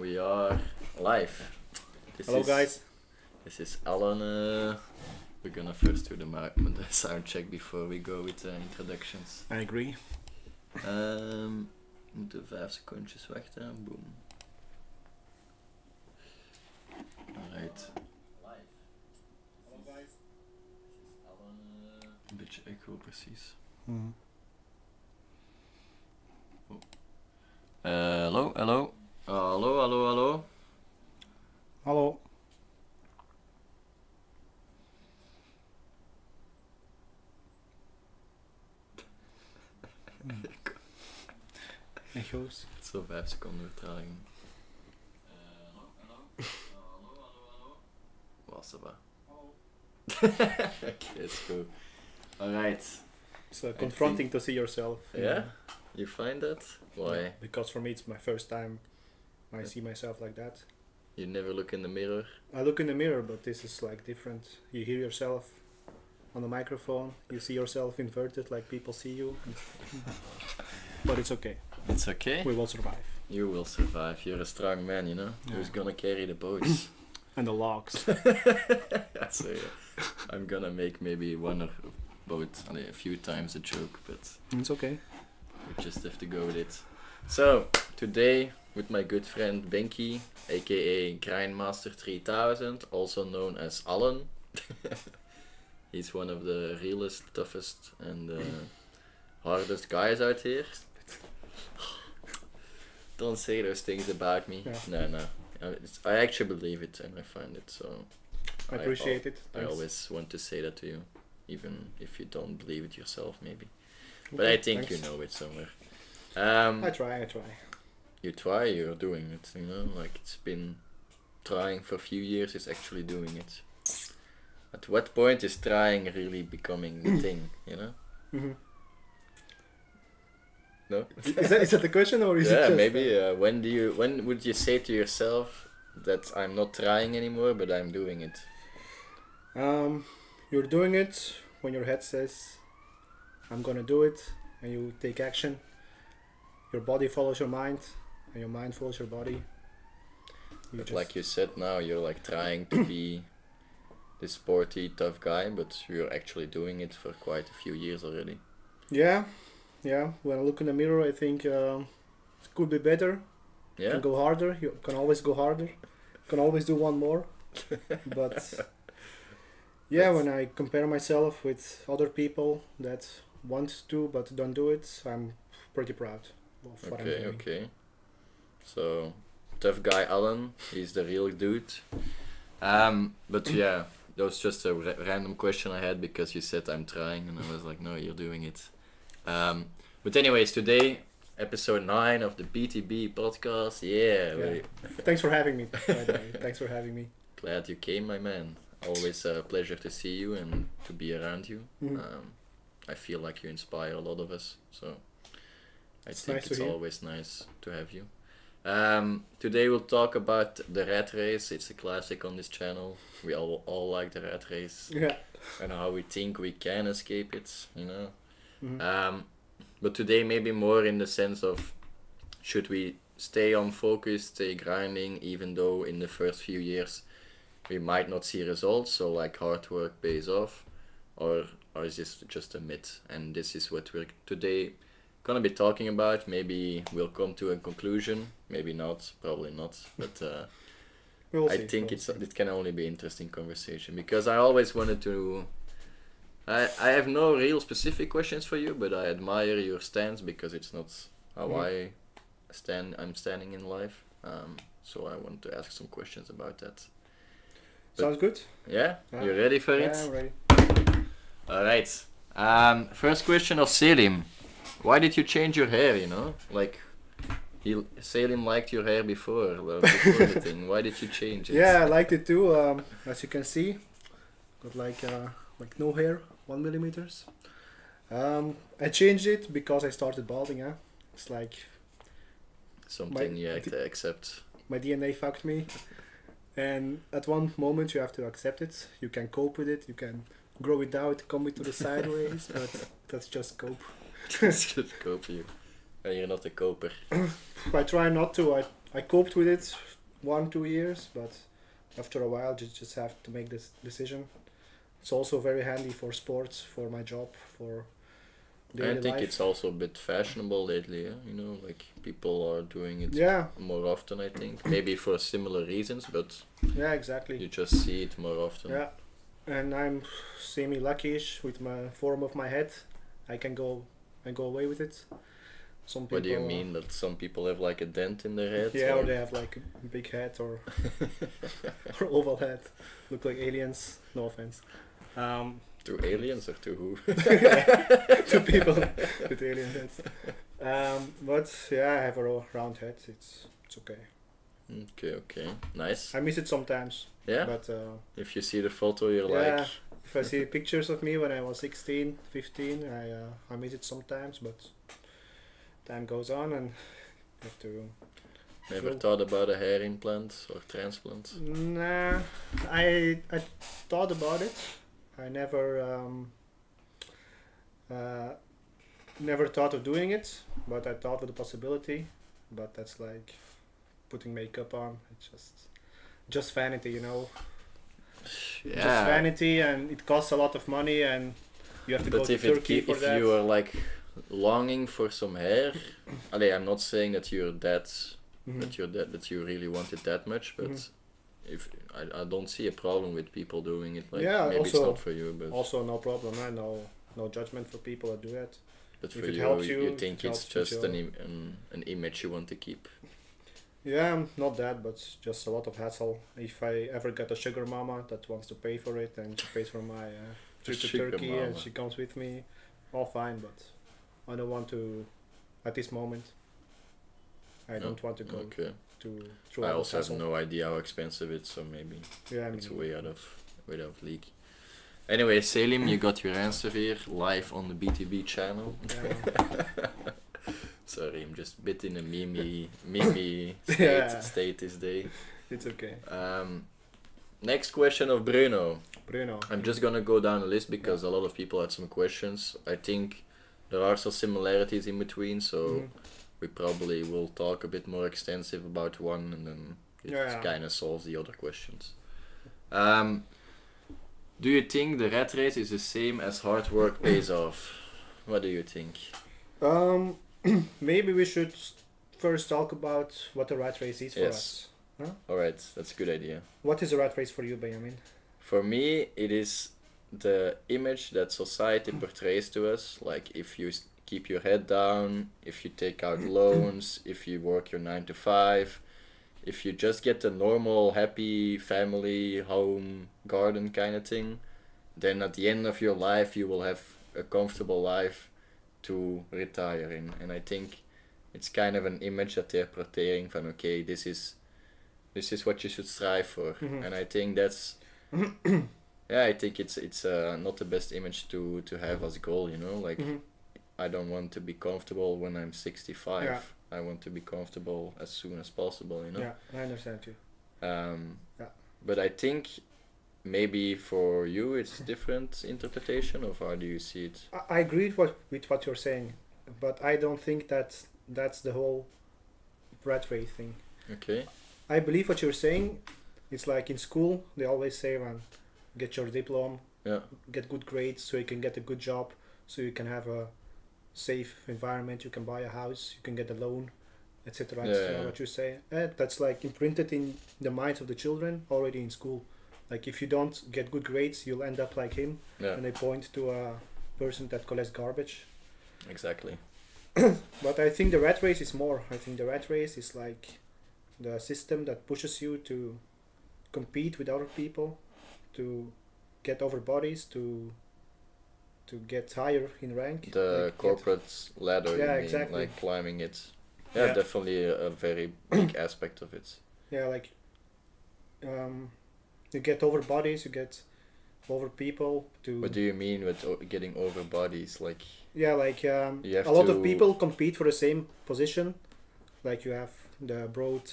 We are live. Hello guys. This is Alen. We're gonna first do the sound check before we go with the introductions. I agree. Moeten 5 secondjes wachten. Boom. Alright. Live. Hello guys. Een beetje echo precies. Oh. Hallo, hallo. Hallo, hallo, hallo. Hallo. Echo's. Zo 5 seconden vertraging. Hallo, hallo. Hallo, hallo, hallo. Was er wat? Hallo. Okay, let's go. Alright. It's confronting to see yourself. Yeah? You find that? Why? Yeah, because for me it's my first time I see myself like that. You never look in the mirror? I look in the mirror, but this is like different. You hear yourself on the microphone, you see yourself inverted like people see you. But it's okay. It's okay? We will survive. You will survive. You're a strong man, you know? Yeah. Who's gonna carry the boats? And the logs. So yeah, I'm gonna make maybe one or both, a few times a joke, but It's okay. we just have to go with it. So, today with my good friend Benki, aka Grindmaster 3000, also known as Alen. He's one of the realest, toughest and hardest guys out here. Don't say those things about me. Yeah. No. I actually believe it and I find it, so I appreciate it. I Thanks. always want to say that to you, even if you don't believe it yourself maybe. Okay, But I think thanks. you know it somewhere. I try. You try, you're doing it, you know, like it's been trying for a few years, it's actually doing it. At what point is trying really becoming the thing, you know? Mm-hmm. No? Is that the question or is it Yeah, just maybe. When would you say to yourself that I'm not trying anymore, but I'm doing it? You're doing it when your head says, I'm gonna do it, and you take action. Your body follows your mind, and your mind follows your body. But like you said now, you're like trying to be this sporty, tough guy, but you're actually doing it for quite a few years already. Yeah. When I look in the mirror, I think it could be better. You Yeah? can go harder. You can always go harder. You can always do one more. But yeah, when I compare myself with other people that want to but don't do it, I'm pretty proud of what I'm doing. Okay. So, tough guy Alen, he's the real dude. But yeah, that was just a random question I had because you said I'm trying, and I was like, no, you're doing it. But anyways, today, episode 9 of the BTB Podcast. Yeah. Thanks for having me. By the way. Thanks for having me. Glad you came, my man. Always a pleasure to see you and to be around you. Mhm. I feel like you inspire a lot of us, so I It's think nice to it's hear. always nice to have you. Today we'll talk about the rat race. It's a classic on this channel. We all like the rat race Yeah. and how we think we can escape it, you know. Mhm. But today maybe more in the sense of should we stay on focus, stay grinding, even though in the first few years we might not see results, so like hard work pays off, or is this just a myth? And this is what we're today gonna be talking about. Maybe we'll come to a conclusion, maybe not, probably not, but We'll I see, think we'll see. it can only be interesting conversation, because I always wanted to I have no real specific questions for you, but I admire your stance because it's not how I'm standing in life. So I want to ask some questions about that. Sounds good. Yeah? Yeah. You ready for it? Yeah, I'm ready. Alright. First question of Selim. Why did you change your hair, you know? Like, Selim liked your hair before the thing. Why did you change it? Yeah, I liked it too. As you can see, got like no hair, 1 millimeters. I changed it because I started balding. It's like Something you have to accept. my DNA fucked me, and at one moment you have to accept it. You can cope with it. You can grow it out, come it to the sideways, but that's just cope. It's just cope you. And you're not a coper. I try not to. I coped with it 1-2 years, but after a while, just have to make this decision. It's also very handy for sports, for my job, for daily I think life. it's also a bit fashionable lately, yeah? You know, like people are doing it Yeah, more often, I think. Maybe for similar reasons, but yeah, exactly. you just see it more often. Yeah, and I'm semi-luckish with my form of my head. I go away with it. Some people. What do you mean that some people have like a dent in their head? Yeah, or they have like a big head or or oval head, look like aliens. No offense. To aliens or to who? To people with alien heads. But yeah, I have a round head. It's okay. Okay, nice. I miss it sometimes. Yeah. But If you see the photo, you're yeah, like. if I see pictures of me when I was 16, 15, I miss it sometimes. But time goes on and you have to. Never thought about a hair implant or transplant? Nah, I thought about it. I never thought of doing it, but I thought of the possibility. But that's like putting makeup on. It's just vanity, you know. Yeah. Just vanity, and it costs a lot of money, and you have to go to Turkey for that. If you are like longing for some hair, I'm not saying that you're that. Mhm. That you really want it that much, but Mhm. if I don't see a problem with people doing it. Like Yeah, maybe it's also- not for you, but Also, no problem. No judgment for people that do that. but if for it you, helps you you, think it it's helps with just your- an image you want to keep. Yeah, not that, but just a lot of hassle. If I ever get a sugar mama that wants to pay for it and she pays for my trip to Sugar Turkey and mama. she comes with me, all fine, but I don't want to, at this moment, I don't want to go Okay. through I all also this have hassle. no idea how expensive it's, so maybe Yeah, I mean, it's way out of league. Anyway, Selim, you got your answer here live on the BTB channel. yeah. Sorry, I'm just a bit in a meme Yeah. state this day. It's okay. Next question of Bruno. Bruno. I'm just gonna go down the list because a lot of people had some questions. I think there are some similarities in between, so Mhm. we probably will talk a bit more extensive about one, and then it Yeah. kind of solves the other questions. Do you think the rat race is the same as hard work pays off? What do you think? Maybe we should first talk about what a rat race is for Yes. us. Huh? Alright, that's a good idea. What is a rat race for you, Benjamin? For me, it is the image that society portrays to us. Like if you keep your head down, if you take out loans, if you work your 9 to 5, if you just get a normal, happy family, home, garden kind of thing, then at the end of your life you will have a comfortable life to retire in. And I think it's kind of an image that they're portraying from, okay, this is what you should strive for. Mhm. And I think that's yeah, I think it's not the best image to have as a goal, you know, like Mhm. I don't want to be comfortable when I'm 65. Yeah. I want to be comfortable as soon as possible, you know. Yeah, I understand you. Yeah. But I think maybe for you it's different interpretation, or how do you see it? I agree with what you're saying, but I don't think that's the whole rat race thing. Okay. I believe what you're saying. It's like in school, they always say, man, get your diploma, Yeah. get good grades so you can get a good job, so you can have a safe environment, you can buy a house, you can get a loan, etc. Yeah. What you say. That's like imprinted in the minds of the children already in school. Like if you don't get good grades, you'll end up like him, Yeah. and they point to a person that collects garbage. Exactly. But I think the rat race is more. I think the rat race is like the system that pushes you to compete with other people, to get over bodies, to get higher in rank. The like corporate ladder, Yeah, you mean, exactly. like climbing it. Yeah, Yeah. definitely a very big aspect of it. Yeah, like you get over bodies, you get over people. What do you mean with getting over bodies? Like, Yeah, like You have a lot to- of people compete for the same position. Like you have the broad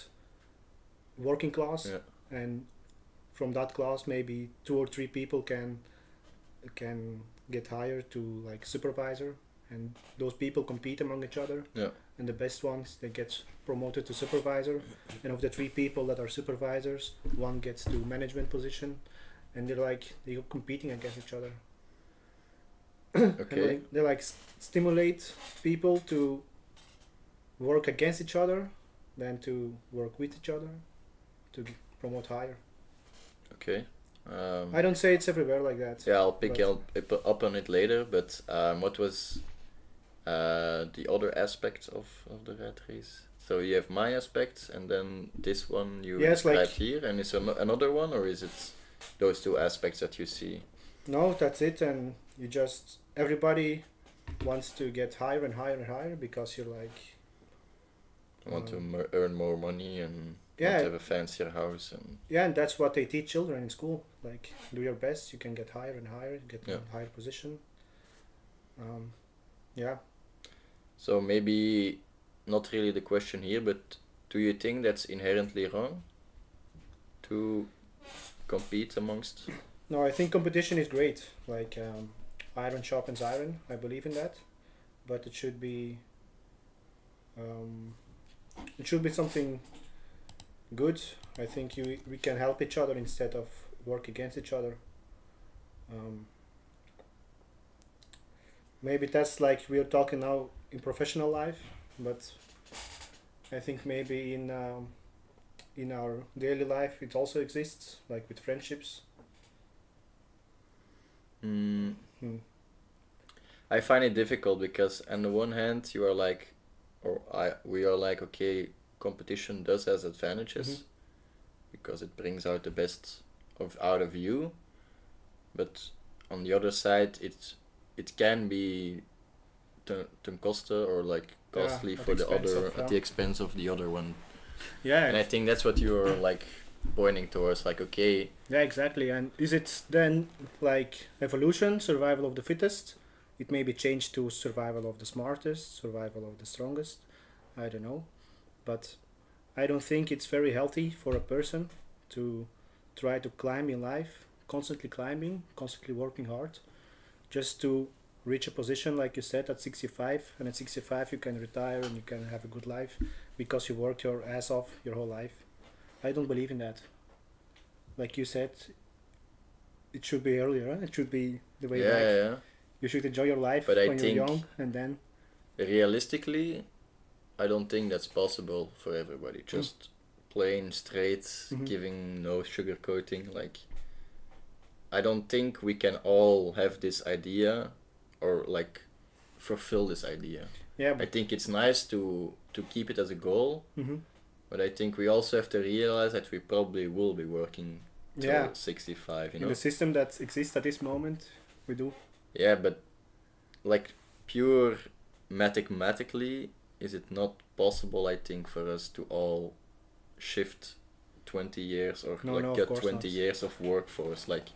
working class, Yeah. and from that class, maybe 2 or 3 people can get hired to like supervisor, and those people compete among each other. Yeah. And the best ones, they get promoted to supervisor, and of the 3 people that are supervisors, 1 gets to management position, and they're competing against each other. Okay. And they stimulate people to work against each other than to work with each other to promote higher. Okay. I don't say it's everywhere like that. Yeah, I'll pick up on it later. But what was the other aspect of the rat race? So you have my aspect, and then this one you described here, and is another one, or is it those 2 aspects that you see? No, that's it, and you just everybody wants to get higher and higher and higher because you're want to earn more money and want to have a fancier house and and that's what they teach children in school. Like, do your best, you can get higher and higher, get a higher position. So maybe not really the question here, but do you think that's inherently wrong to compete amongst? No, I think competition is great. Like, iron sharpens iron. I believe in that, but it should be something good. I think we can help each other instead of work against each other. Maybe that's like we're talking now in professional life, but I think maybe in our daily life it also exists, like with friendships. I find it difficult because on the one hand you are like, we are like, okay, competition does has advantages because it brings out the best out of you, but on the other side it can be ten kosten or like costly for the other at the expense of the other one. Yeah, and I think that's what you're like pointing towards, like, okay. Yeah, exactly. And is it then like evolution, survival of the fittest? It may be changed to survival of the smartest, survival of the strongest. I don't know, but I don't think it's very healthy for a person to try to climb in life, constantly climbing, constantly working hard, just to reach a position, like you said, at 65, and at 65 you can retire and you can have a good life because you worked your ass off your whole life. I don't believe in that. Like you said, it should be earlier, huh? It should be the way you should enjoy your life when you're young, and then realistically I don't think that's possible for everybody. Just plain straight, giving no sugarcoating. Like, I don't think we can all have this idea or like fulfill this idea. Yeah. I think it's nice to keep it as a goal, but I think we also have to realize that we probably will be working till 65. In the system that exists at this moment, we do. Yeah, but like pure mathematically, is it not possible, I think, for us to all shift 20 years or cut 20 years of workforce? Like,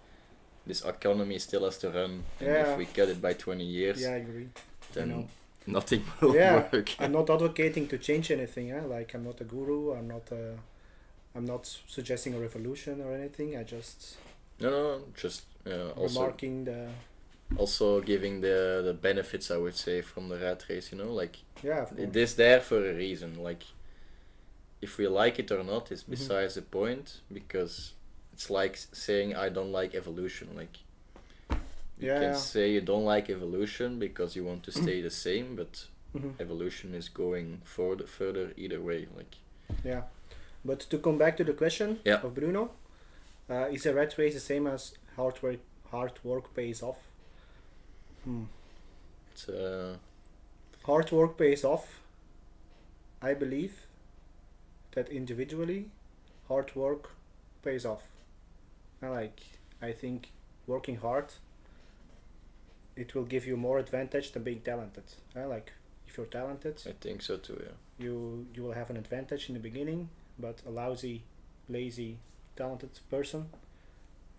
this economy still has to run, and if we cut it by 20 years, I agree. Then nothing will work. I'm not advocating to change anything. Like, I'm not a guru. I'm not suggesting a revolution or anything. I just just remarking also giving the benefits, I would say, from the rat race. Like, it is there for a reason. Like, if we like it or not is besides the point, because it's like saying I don't like evolution. Like, you can say you don't like evolution because you want to stay the same, but evolution is going further either way. Like, but to come back to the question of Bruno, is a rat race the same as hard work pays off? Hard work pays off. I believe that individually hard work pays off. I think working hard, it will give you more advantage than being talented. Like, if you're talented, I think so too. You will have an advantage in the beginning, but a lousy, lazy, talented person,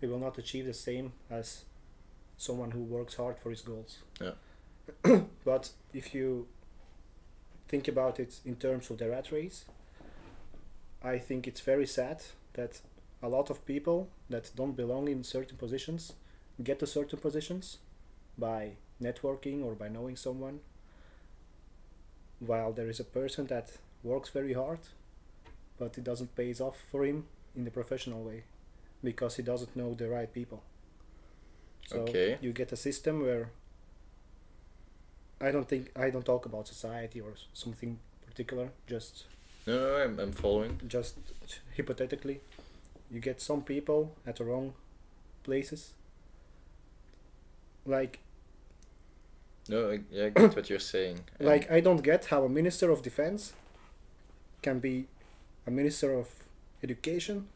he will not achieve the same as someone who works hard for his goals. But if you think about it in terms of the rat race, I think it's very sad that a lot of people that don't belong in certain positions get to certain positions by networking or by knowing someone, while there is a person that works very hard, but it doesn't pay off for him in the professional way because he doesn't know the right people. So you get a system where I don't talk about society or something particular, just no, I'm following. Just hypothetically, you get some people at the wrong places. Like, no, I get what you're saying. Like, I don't get how a minister of defense can be a minister of education,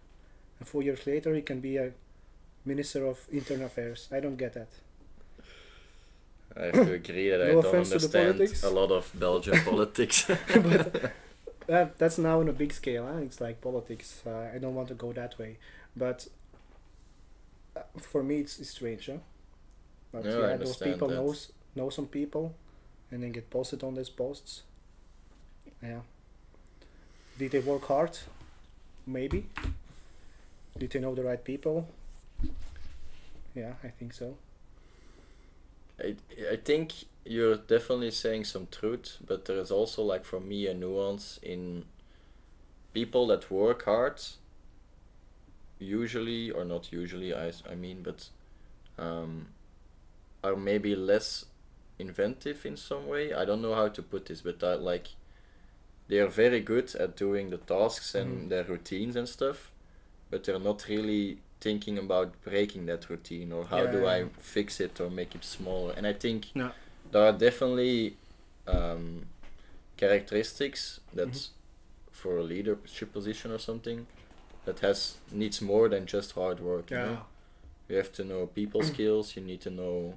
and 4 years later he can be a minister of internal affairs. I don't get that. I have to agree that I don't understand a lot of Belgian politics. But that's now on a big scale. It's like politics. I don't want to go that way, but for me it's strange. But no, yeah, those people know some people, and then get posted on these posts. Yeah. Did they work hard? Maybe. Did they know the right people? Yeah, I think so. I think you're definitely saying some truth, but there is also, like, for me, a nuance in people that work hard, usually, or not usually, I mean, but are maybe less inventive in some way. I don't know how to put this, but like, they are very good at doing the tasks and their routines and stuff, but they're not really thinking about breaking that routine or how do I fix it or make it smaller. And I think there are definitely characteristics that for a leadership position or something that needs more than just hard work. You know? You have to know people skills. You need to know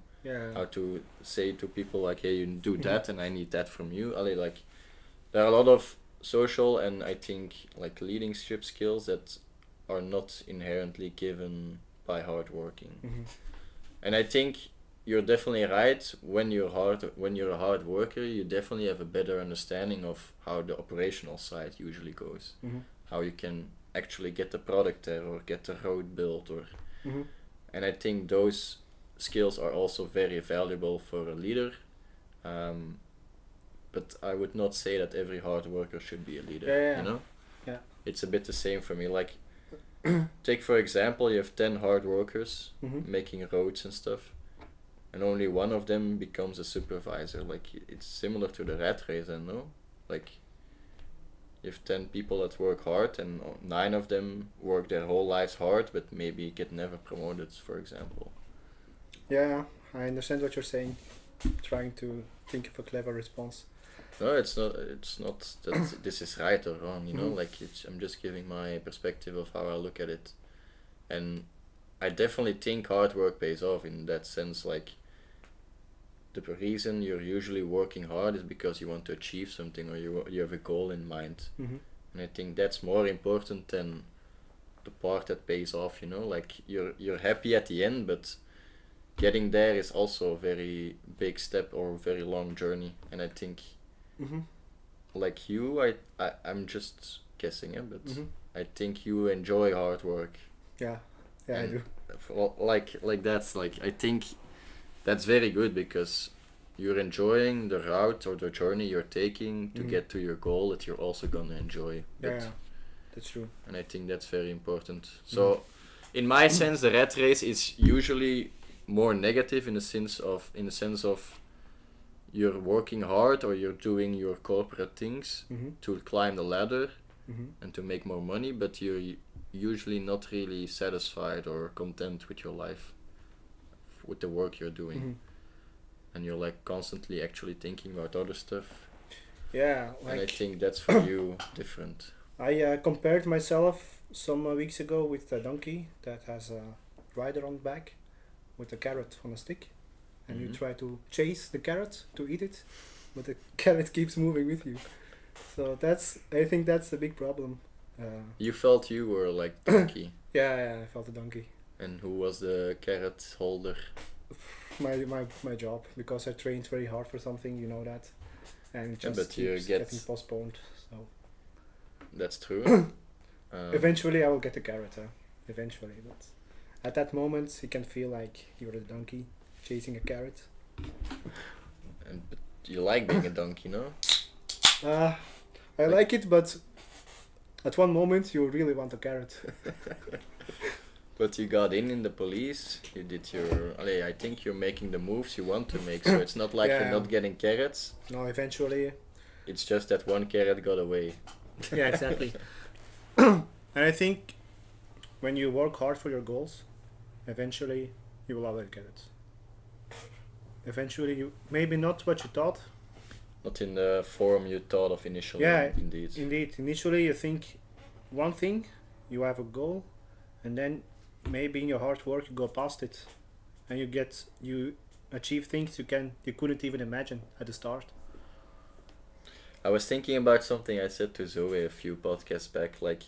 how to say to people like, hey, you do that and I need that from you. Like, there are a lot of social and I think like leadership skills that are not inherently given by hard working. And I think you're definitely right. When you're a hard worker, you definitely have a better understanding of how the operational side usually goes. How you can actually get the product there or get the road built or and I think those skills are also very valuable for a leader. But I would not say that every hard worker should be a leader. You know? It's a bit the same for me. Like, take for example, you have 10 hard workers making roads and stuff, and only one of them becomes a supervisor. Like, it's similar to the rat race, I know. Like, you have 10 people that work hard and 9 of them work their whole lives hard but maybe get never promoted, for example. Yeah, I understand what you're saying. Trying to think of a clever response. No, it's not that this is right or wrong, you know, like I'm just giving my perspective of how I look at it. And I definitely think hard work pays off in that sense. Like, the reason you're usually working hard is because you want to achieve something or you have a goal in mind. And I think that's more important than the part that pays off, you know, like you're happy at the end, but getting there is also a very big step or a very long journey. And I think like you, I'm just guessing, but I think you enjoy hard work. Yeah, I do. Like that's like, I think that's very good because you're enjoying the route or the journey you're taking to get to your goal that you're also gonna enjoy. Yeah, that's true. And I think that's very important. So in my sense, the rat race is usually more negative in the sense of you're working hard or you're doing your corporate things to climb the ladder and to make more money, but you're usually not really satisfied or content with your life, with the work you're doing. And you're like constantly actually thinking about other stuff. Yeah, like, and I think that's for you different. I compared myself some weeks ago with a donkey that has a rider on the back with a carrot on a stick, and you try to chase the carrot to eat it, but the carrot keeps moving with you. So I think that's a big problem. You felt you were like donkey. Yeah, I felt a donkey. And who was the carrot holder? My job, because I trained very hard for something, you know that, and it just keeps getting postponed. So that's true. Eventually I will get a carrot. Eventually, but at that moment it can feel like you're a donkey chasing a carrot. But you like being a donkey, no? I like it, but at one moment you really want a carrot. But you got in the police, you did your... I think you're making the moves you want to make, so it's not like Yeah. you're not getting carrots. No, eventually. It's just that one carrot got away. Yeah, exactly. And I think when you work hard for your goals, eventually you will have carrots. Eventually, you maybe not what you thought. Not in the form you thought of initially, Yeah, indeed. Indeed. Initially, you think one thing, you have a goal, and then maybe in your hard work you go past it, and you achieve things you couldn't even imagine at the start. I was thinking about something I said to Zoe a few podcasts back, like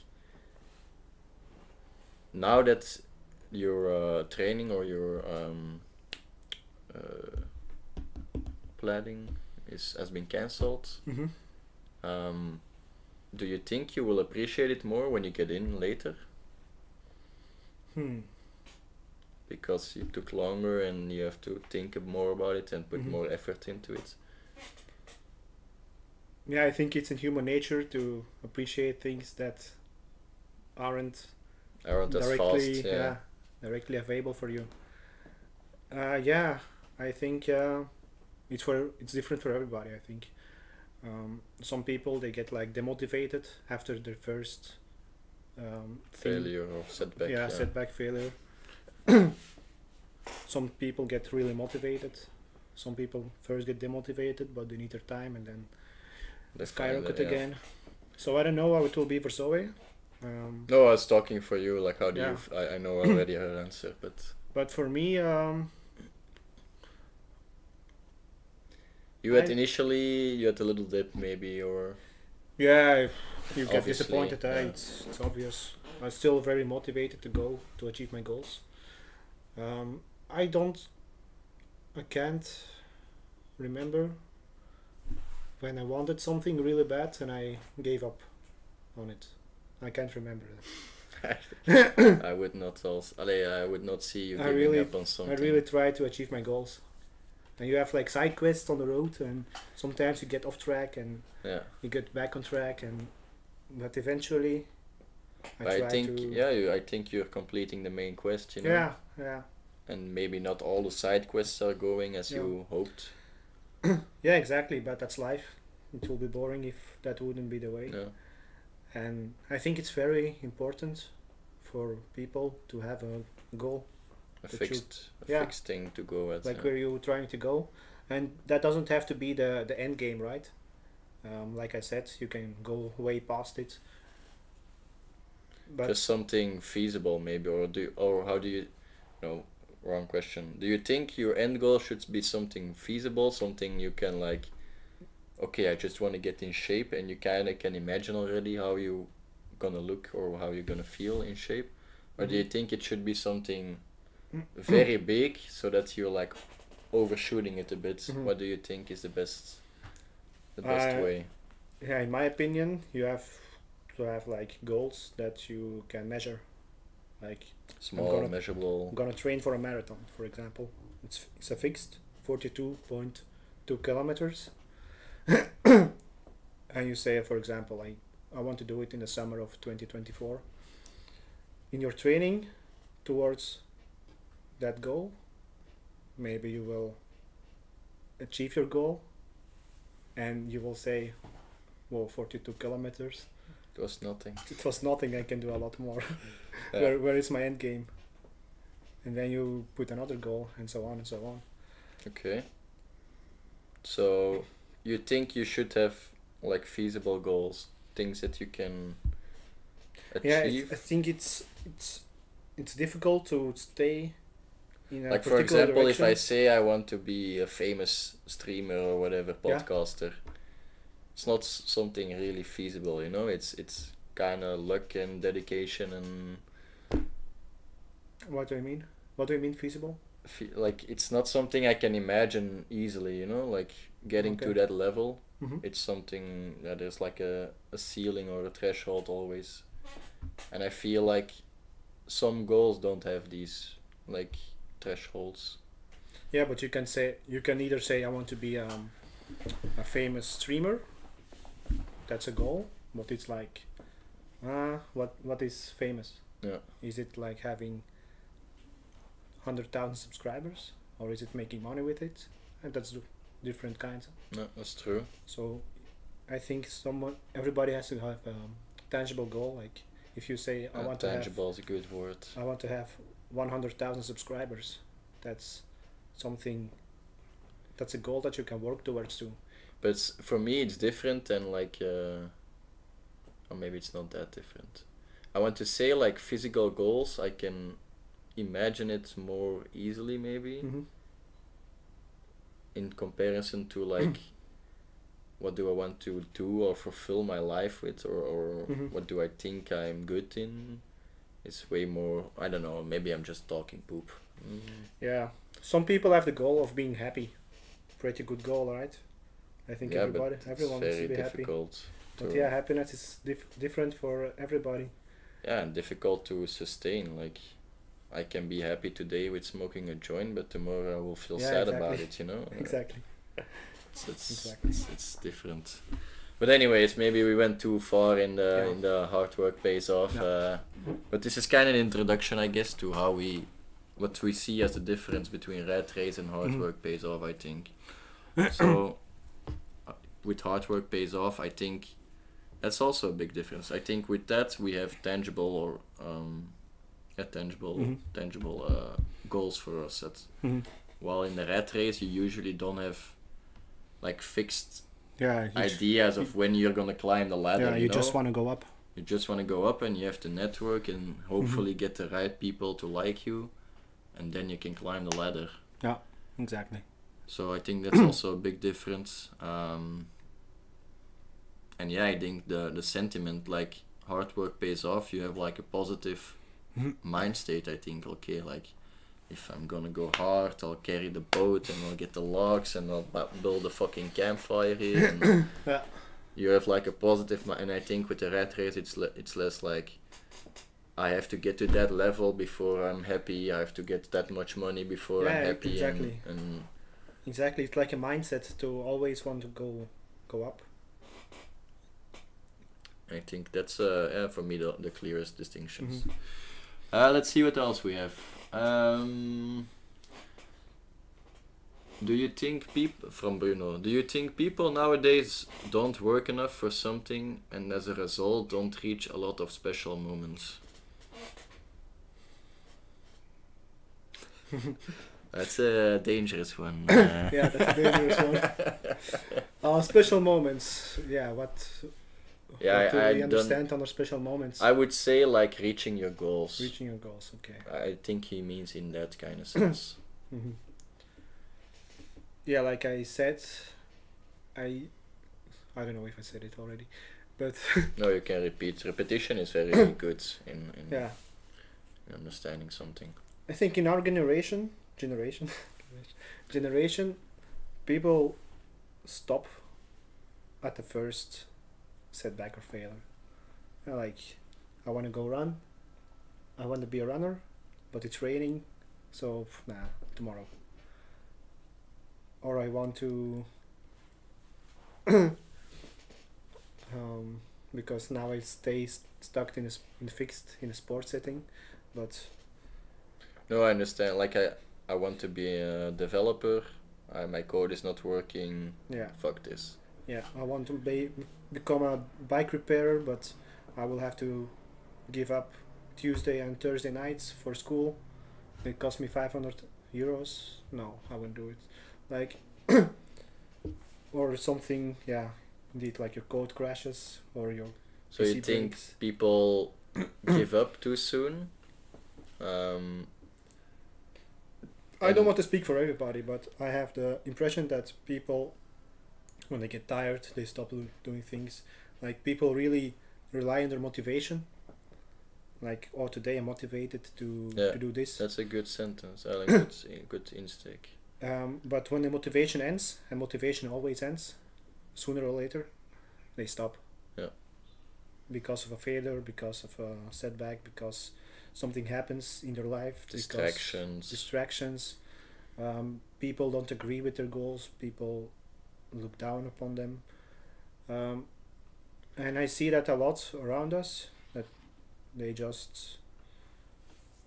now that your training or your planning has been cancelled, Mm-hmm. do you think you will appreciate it more when you get in later? Because it took longer and you have to think more about it and put Mhm. more effort into it. Yeah, I think it's in human nature to appreciate things that aren't Aren't as directly fast, yeah. directly available for you. Yeah, I think it's different for everybody. I think some people they get like demotivated after their first thing. Failure or setback. Yeah, setback, failure. Some people get really motivated. Some people first get demotivated, but they need their time and then They skyrocket find it, yeah. again. So I don't know how it will be for Zoe. No, I was talking for you, like how do Yeah. you... I know already her answer, but... But for me, You had I- initially, you had a little dip maybe, or... yeah, you get Obviously, disappointed. yeah. It's obvious. I'm still very motivated to go to achieve my goals. I can't remember when I wanted something really bad and I gave up on it. I can't remember that. I would not also... I would not see you I giving really- up on something. I really try to achieve my goals. And you have like side quests on the road, and sometimes you get off track and Yeah. you get back on track, but eventually I But try I think, to I think you're completing the main quest, you know? yeah And maybe not all the side quests are going as Yeah. you hoped. yeah exactly. But that's life. It will be boring if that wouldn't be the way. Yeah. And I think it's very important for people to have a goal, A That you- fixed fixed thing to go at. like yeah. where you're trying to go, and that doesn't have to be the end game, right? Like I said, you can go way past it. But Just something feasible maybe, or how do you... No, wrong question. Do you think your end goal should be something feasible, something you can like... Okay, I just want to get in shape, and you kind of can imagine already how you gonna look or how you're gonna feel in shape? Or do you think it should be something very big so that you're like overshooting it a bit? Mhm. What do you think is the best I- way? yeah, in my opinion, you have to have like goals that you can measure. Like Small, gonna- measurable. I'm gonna train for a marathon, for example. It's a fixed 42.2 kilometers. And you say, for example, I want to do it in the summer of 2024. In your training towards that goal, maybe you will achieve your goal and you will say, well, 42 kilometers, It was nothing. it was nothing, I can do a lot more. Yeah. Where is my end game? And then you put another goal and so on and so on. Okay. So you think you should have like feasible goals, things that you can Yeah, achieve? I think it's difficult to stay in a Like for particular example, if I direction. say I want to be a famous streamer or whatever, Yeah. podcaster, it's not something really feasible, you know. It's kind of luck and dedication and What do you mean? What do you mean feasible? like it's not something I can imagine easily, you know. Like getting to Okay. that level, Mm-hmm. it's something that is like a ceiling or a threshold always. And I feel like some goals don't have these like thresholds. Yeah, but you can either say I want to be a famous streamer. That's a goal, but it's like, what is famous? Yeah. Is it like having 100,000 subscribers, or is it making money with it? And that's different kinds. No, that's true. So, I think everybody has to have a tangible goal. Like if you say I want to have tangible is a good word. I want to have 100,000 subscribers. That's something. That's a goal that you can work towards too. But for me, it's different than like, or maybe it's not that different. I want to say like physical goals. I can imagine it more easily, maybe, in comparison to like, what do I want to do or fulfill my life with, or what do I think I'm good in? It's way more. I don't know. Maybe I'm just talking poop. Yeah, some people have the goal of being happy. Pretty good goal, right? I think everyone wants to be happy. But yeah, happiness is different for everybody. Yeah, and difficult to sustain. Like, I can be happy today with smoking a joint, but tomorrow I will feel sad about it. You know. Exactly. It's different. But anyways, maybe we went too far in the hard work pays off. Yeah. But this is kind of an introduction, I guess, to what we see as the difference between rat race and hard work pays off, I think. So with hard work pays off, I think that's also a big difference. I think with that we have tangible goals for us. While in the rat race you usually don't have like fixed ideas of when you're gonna climb the ladder. Yeah, you just want to go up. You just want to go up, and you have to network and hopefully get the right people to like you, and then you can climb the ladder. Yeah, exactly. So I think that's also a big difference. And yeah, I think the sentiment, like hard work pays off, you have like a positive mind state. I think, okay, like if I'm gonna go hard, I'll carry the boat and I'll get the logs and I'll build a fucking campfire here. And you have like a positive mind. And I think with the rat race, it's less like I have to get to that level before I'm happy. I have to get that much money before I'm happy. Exactly. And exactly, it's like a mindset to always want to go up. I think that's for me the clearest distinctions. Let's see what else we have. Do you think people nowadays don't work enough for something and as a result don't reach a lot of special moments? That's a dangerous one. Yeah, that's a dangerous one. Special moments. Yeah, what do we understand under special moments? I would say like reaching your goals. Reaching your goals, okay. I think he means in that kind of sense. Yeah, like I said, I don't know if I said it already, but no, you can repeat. Repetition is very good in understanding something. I think in our generation, people stop at the first setback or failure. Like, I want to go run, I want to be a runner, but it's raining, so tomorrow. Or I want to because now I stay stuck in a sports setting, but no, I understand. Like I want to be a developer. My code is not working. Yeah. Fuck this. Yeah, I want to become a bike repairer, but I will have to give up Tuesday and Thursday nights for school. It cost me €500. No, I won't do it. Like, or something, yeah, indeed, like your code crashes or your So PC you think breaks. People give up too soon? I don't want to speak for everybody, but I have the impression that people, when they get tired, they stop doing things. Like, people really rely on their motivation. Like, oh, today I'm motivated to do this. That's a good sentence. I like it. Good instinct. But when the motivation ends, and motivation always ends, sooner or later, they stop. Yeah. Because of a failure, because of a setback, because something happens in their life. Distractions. People don't agree with their goals. People look down upon them. And I see that a lot around us, that they just,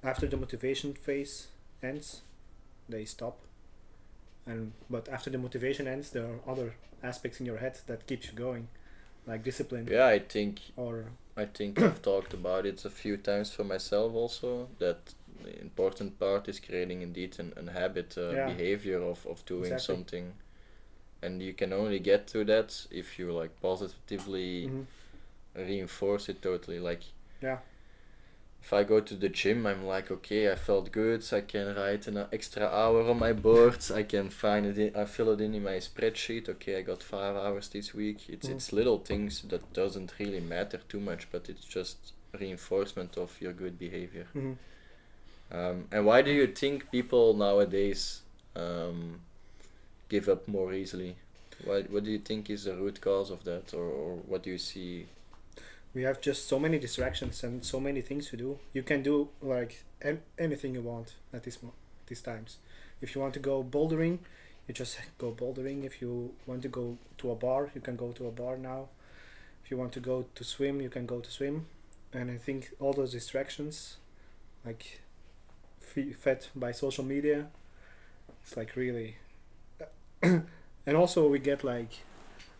after the motivation phase ends, they stop. But after the motivation ends, there are other aspects in your head that keeps you going, like discipline. Yeah, I think Or I've talked about it a few times for myself also, that the important part is creating indeed an habit, behavior of doing Exactly. something. And you can only get to that if you like positively reinforce it totally. Like, yeah, if I go to the gym, I'm like, okay, I felt good. I can write an extra hour on my board. I can find it. I fill it in my spreadsheet. Okay, I got 5 hours this week. It's little things that doesn't really matter too much, but it's just reinforcement of your good behavior. And why do you think people nowadays give up more easily? What do you think is the root cause of that, or what do you see? we have just so many distractions and so many things to do. You can do like anything you want at these times. If you want to go bouldering, you just go bouldering. If you want to go to a bar, you can go to a bar now. If you want to go to swim, you can go to swim. And I think all those distractions, like fed by social media, it's like really and also we get like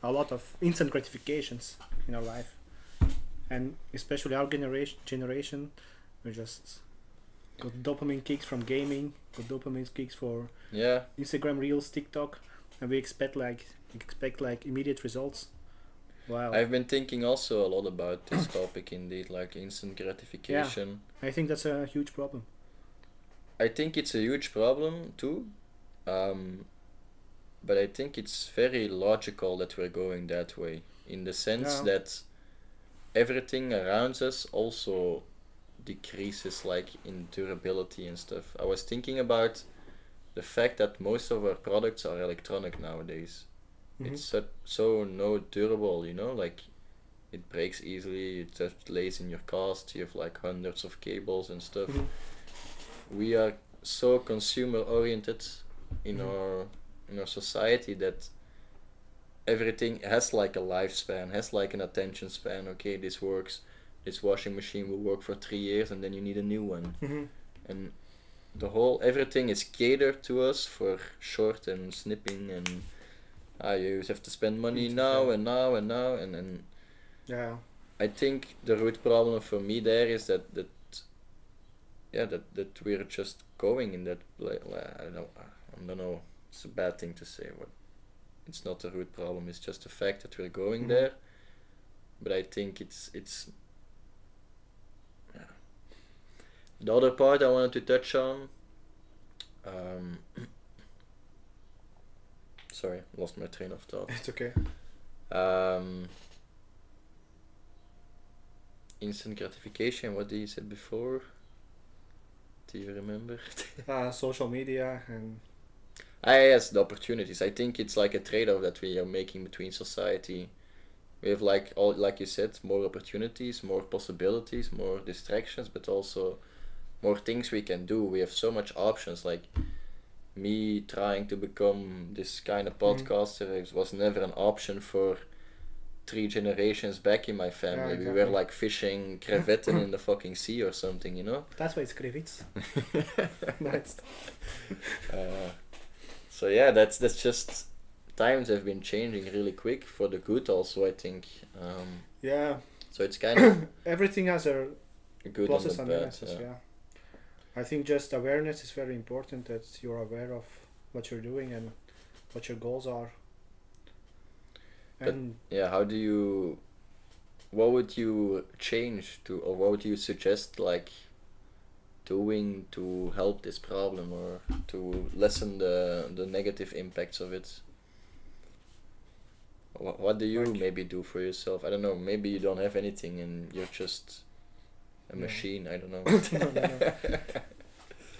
a lot of instant gratifications in our life, and especially our generation, we just got dopamine kicks from gaming, got dopamine kicks for Instagram Reels, TikTok, and we expect like immediate results. Wow. I've been thinking also a lot about this topic indeed, like instant gratification. Yeah, I think that's a huge problem. I think it's a huge problem too, but I think it's very logical that we're going that way, in the sense that everything around us also decreases like in durability and stuff. I was thinking about the fact that most of our products are electronic nowadays. It's so no durable, you know, like it breaks easily, it just lays in your cast, you have like hundreds of cables and stuff. We are so consumer oriented in our society that everything has like a lifespan, has like an attention span. Okay, this works, this washing machine will work for 3 years and then you need a new one. And everything is catered to us for short and snipping, and you have to spend money now and now and now, and I think the root problem for me there is that we're just going in that I don't know, it's a bad thing to say, but it's not a root problem, it's just the fact that we're going there. But I think it's the other part I wanted to touch on, sorry, lost my train of thought. It's okay. Instant gratification, what did you say before? Do you remember? Social media and yes, the opportunities. I think it's like a trade-off that we are making between society. We have like you said, more opportunities, more possibilities, more distractions, but also more things we can do. We have so much options. Like me trying to become this kind of podcaster, it was never an option for 3 generations back in my family. Yeah, exactly. We were like fishing crevetten in the fucking sea or something, you know? That's why it's krevits. Nice. So yeah, that's just, times have been changing really quick for the good also, I think. So it's kind of everything has a good pluses and and bad. minuses. Yeah. I think just awareness is very important, that you're aware of what you're doing and what your goals are. But what would you change to, or what would you suggest like doing to help this problem, or to lessen the negative impacts of it? What do you maybe do for yourself? I don't know, maybe you don't have anything and you're just a machine, I don't know.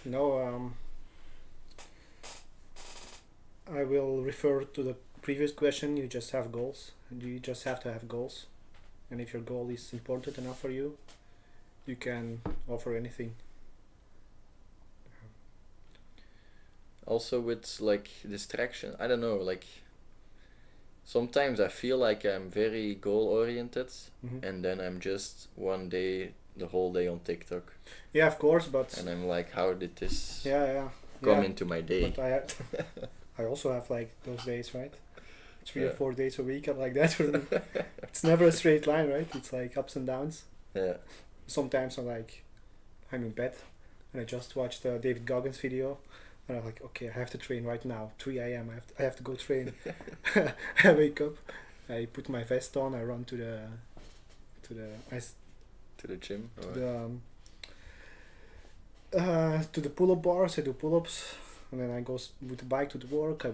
No, I will refer to the previous question. You just have goals, and you just have to have goals, and if your goal is important enough for you, you can offer anything. Also with like distraction, I don't know, like sometimes I feel like I'm very goal oriented, and then I'm just one day, the whole day on TikTok. Yeah, of course, but And I'm like, how did this yeah come into my day? But I also have like those days, right? 3 or Yeah. 4 days a week are like that. It's never a straight line, right? It's like ups and downs. Yeah. Sometimes I'm in bed and I just watched a David Goggins video and I'm like, okay, I have to train right now, 3 a.m. I have to go train. I wake up, I put my vest on, I run to the gym. to the pull-up bars. I do pull-ups, and then I go with the bike to the work. I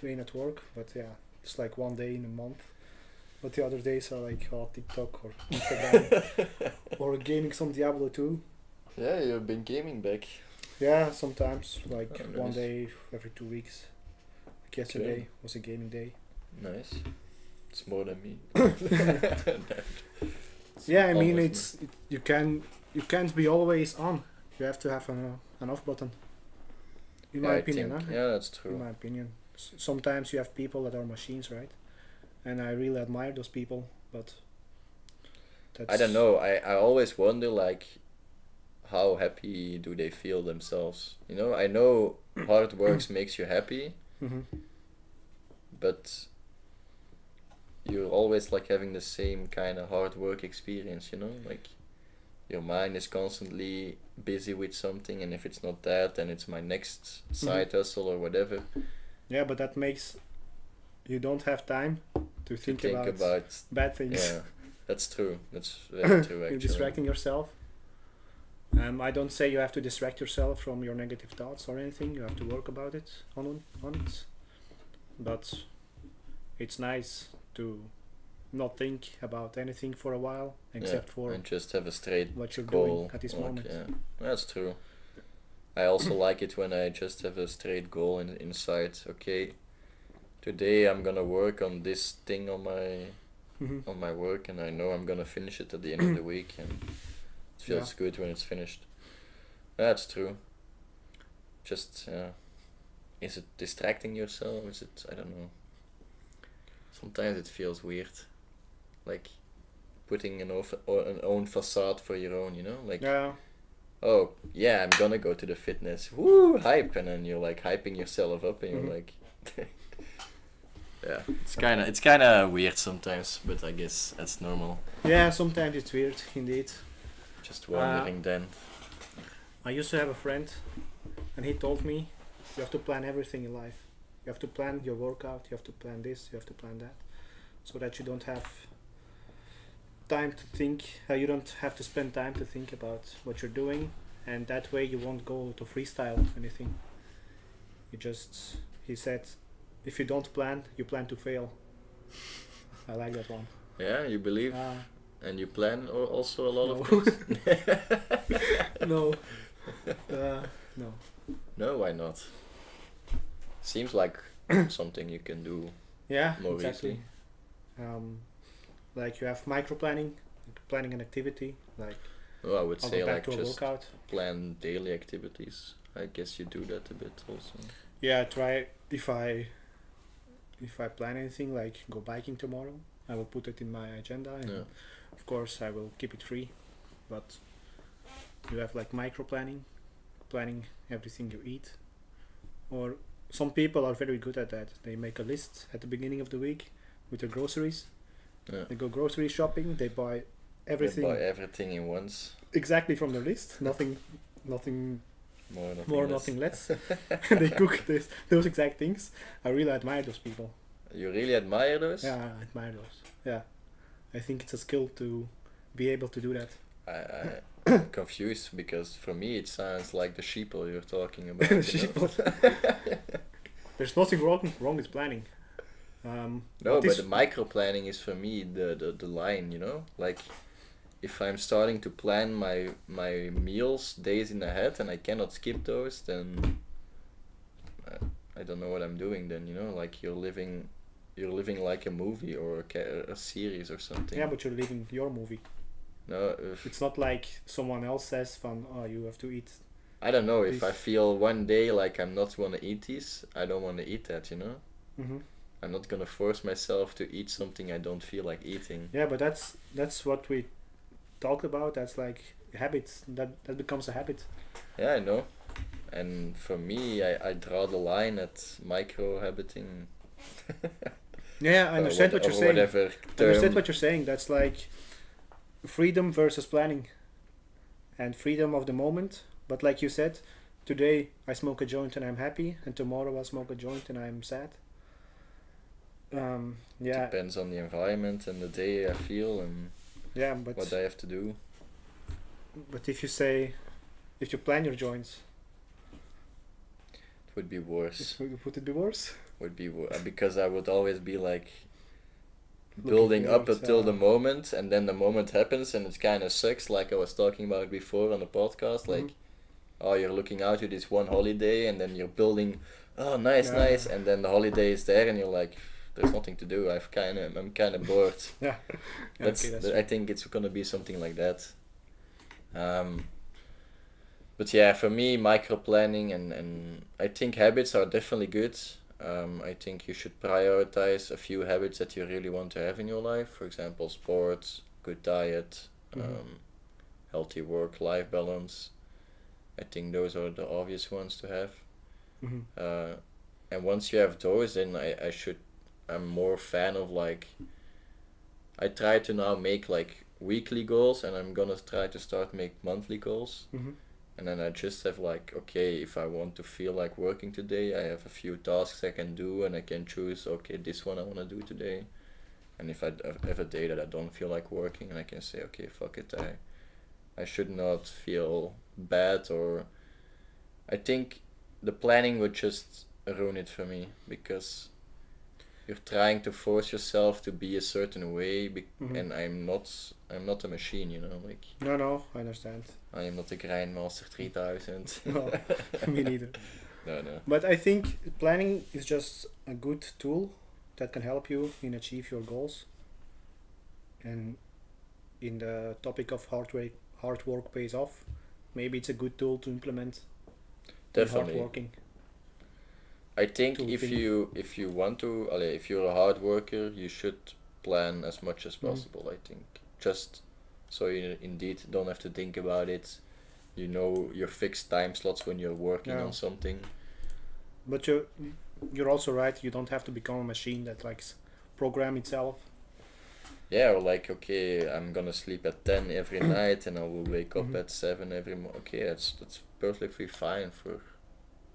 train at work. But yeah, it's like one day in a month. But the other days are like TikTok or Instagram or gaming some Diablo 2. Yeah, you've been gaming back. Yeah, sometimes like nice. one day every 2 weeks. Like yesterday was a gaming day. Nice. It's more than me. Yeah, I mean Almost you can't be always on. You have to have an off button. In my opinion, huh? Yeah, that's true. In my opinion, sometimes you have people that are machines, right? And I really admire those people, but I don't know. I always wonder like, how happy do they feel themselves? You know, I know hard work makes you happy, but you're always like having the same kind of hard work experience, you know, like your mind is constantly busy with something, and if it's not that, then it's my next side hustle or whatever. Yeah, but that makes you don't have time to think about bad things. Yeah, that's true. That's very true, actually. You're distracting yourself. I don't say you have to distract yourself from your negative thoughts or anything. You have to work about it on it. But it's nice to not think about anything for a while, except for and just have a straight what you're goal doing at this moment. Yeah, that's true. I also like it when I just have a straight goal inside. Okay, today I'm gonna work on this thing on my work, and I know I'm gonna finish it at the end of the week, and it feels good when it's finished. That's true. Just is it distracting yourself? Is it, I don't know. Sometimes it feels weird, like putting an own facade for your own, you know, like oh yeah, I'm gonna go to the fitness, woo, hype, and then you're like hyping yourself up, and you're like, yeah, it's kind of weird sometimes, but I guess that's normal. Yeah, sometimes it's weird, indeed. Just wondering then. I used to have a friend, and he told me, you have to plan everything in life. You have to plan your workout, you have to plan this, you have to plan that, so that you don't have time to think, you don't have to spend time to think about what you're doing, and that way you won't go to freestyle anything. He said, if you don't plan, you plan to fail. I like that one. Yeah, you believe? And you plan also a lot of things? No. No. No, why not? Seems like something you can do. Yeah, more exactly. easily. Like you have micro planning, planning an activity. Like I would say like just plan daily activities. I guess you do that a bit also. Yeah, try if I plan anything like go biking tomorrow, I will put it in my agenda, and of course I will keep it free. But you have like micro planning everything you eat, or some people are very good at that. They make a list at the beginning of the week with their groceries. Yeah. They go grocery shopping. They buy everything. They buy everything in once. Exactly from the list. Nothing more, nothing less. They cook those exact things. I really admire those people. You really admire those? Yeah, I admire those. Yeah, I think it's a skill to be able to do that. I'm confused because for me it sounds like the sheeple you're talking about. Sheeple. There's nothing wrong with planning. No, but the micro planning is for me the line, you know, like if I'm starting to plan my meals days in ahead and I cannot skip those, then I don't know what I'm doing then, you know, like you're living like a movie or a series or something. Yeah, but you're living your movie. No, it's not like someone else says you have to eat I don't know, if This- I feel one day like I'm not want to eat this, I don't want to eat that, you know? Mhm. I'm not gonna force myself to eat something I don't feel like eating. Yeah, but that's what we talked about. That's like habits. That becomes a habit. Yeah, I know. And for me, I draw the line at micro-habiting. Yeah, I understand what you're saying. Whatever I understand term. what you're saying. That's like freedom versus planning, and freedom of the moment. But like you said, today I smoke a joint and I'm happy, and tomorrow I'll smoke a joint and I'm sad. Yeah, Depends on the environment and the day I feel and yeah, what I have to do. but if you plan your joints, It would be worse. would it be worse? Because I would always be like Looking building up forward, until the moment, and then the moment happens and it kind of sucks, like I was talking about before on the podcast. Like, oh, you're looking out to this one holiday and then you're building, oh, nice, Yeah. nice, and then the holiday is there and you're like, there's nothing to do. I'm kind of bored. Yeah. I think it's gonna be something like that. But yeah, for me, micro planning and I think habits are definitely good. I think you should prioritize a few habits that you really want to have in your life. For example, sports, good diet, healthy work-life balance. I think those are the obvious ones to have. And once you have those, then I'm more fan of like, I try to now make like weekly goals, and I'm gonna try to start make monthly goals. And then I just have like, okay, if I want to feel like working today, I have a few tasks I can do, and I can choose, okay, this one I want to do today. And if I have a day that I don't feel like working, and I can say, okay, fuck it, I should not feel bad. Or I think the planning would just ruin it for me, because you're trying to force yourself to be a certain way, and I'm not a machine, you know, like. No, I understand. I am not a Grindmaster 3000. No, me neither. No. But I think planning is just a good tool that can help you in achieve your goals. And in the topic of hard work pays off, maybe it's a good tool to implement. Definitely. Hard working. I think if you want to, if you're a hard worker, you should plan as much as possible. I think just so you indeed don't have to think about it. You know your fixed time slots when you're working on something. But you're also right. You don't have to become a machine that likes program itself. Yeah, or like, okay, I'm gonna sleep at 10 every night and I will wake up at 7 every morning. Okay, that's perfectly fine for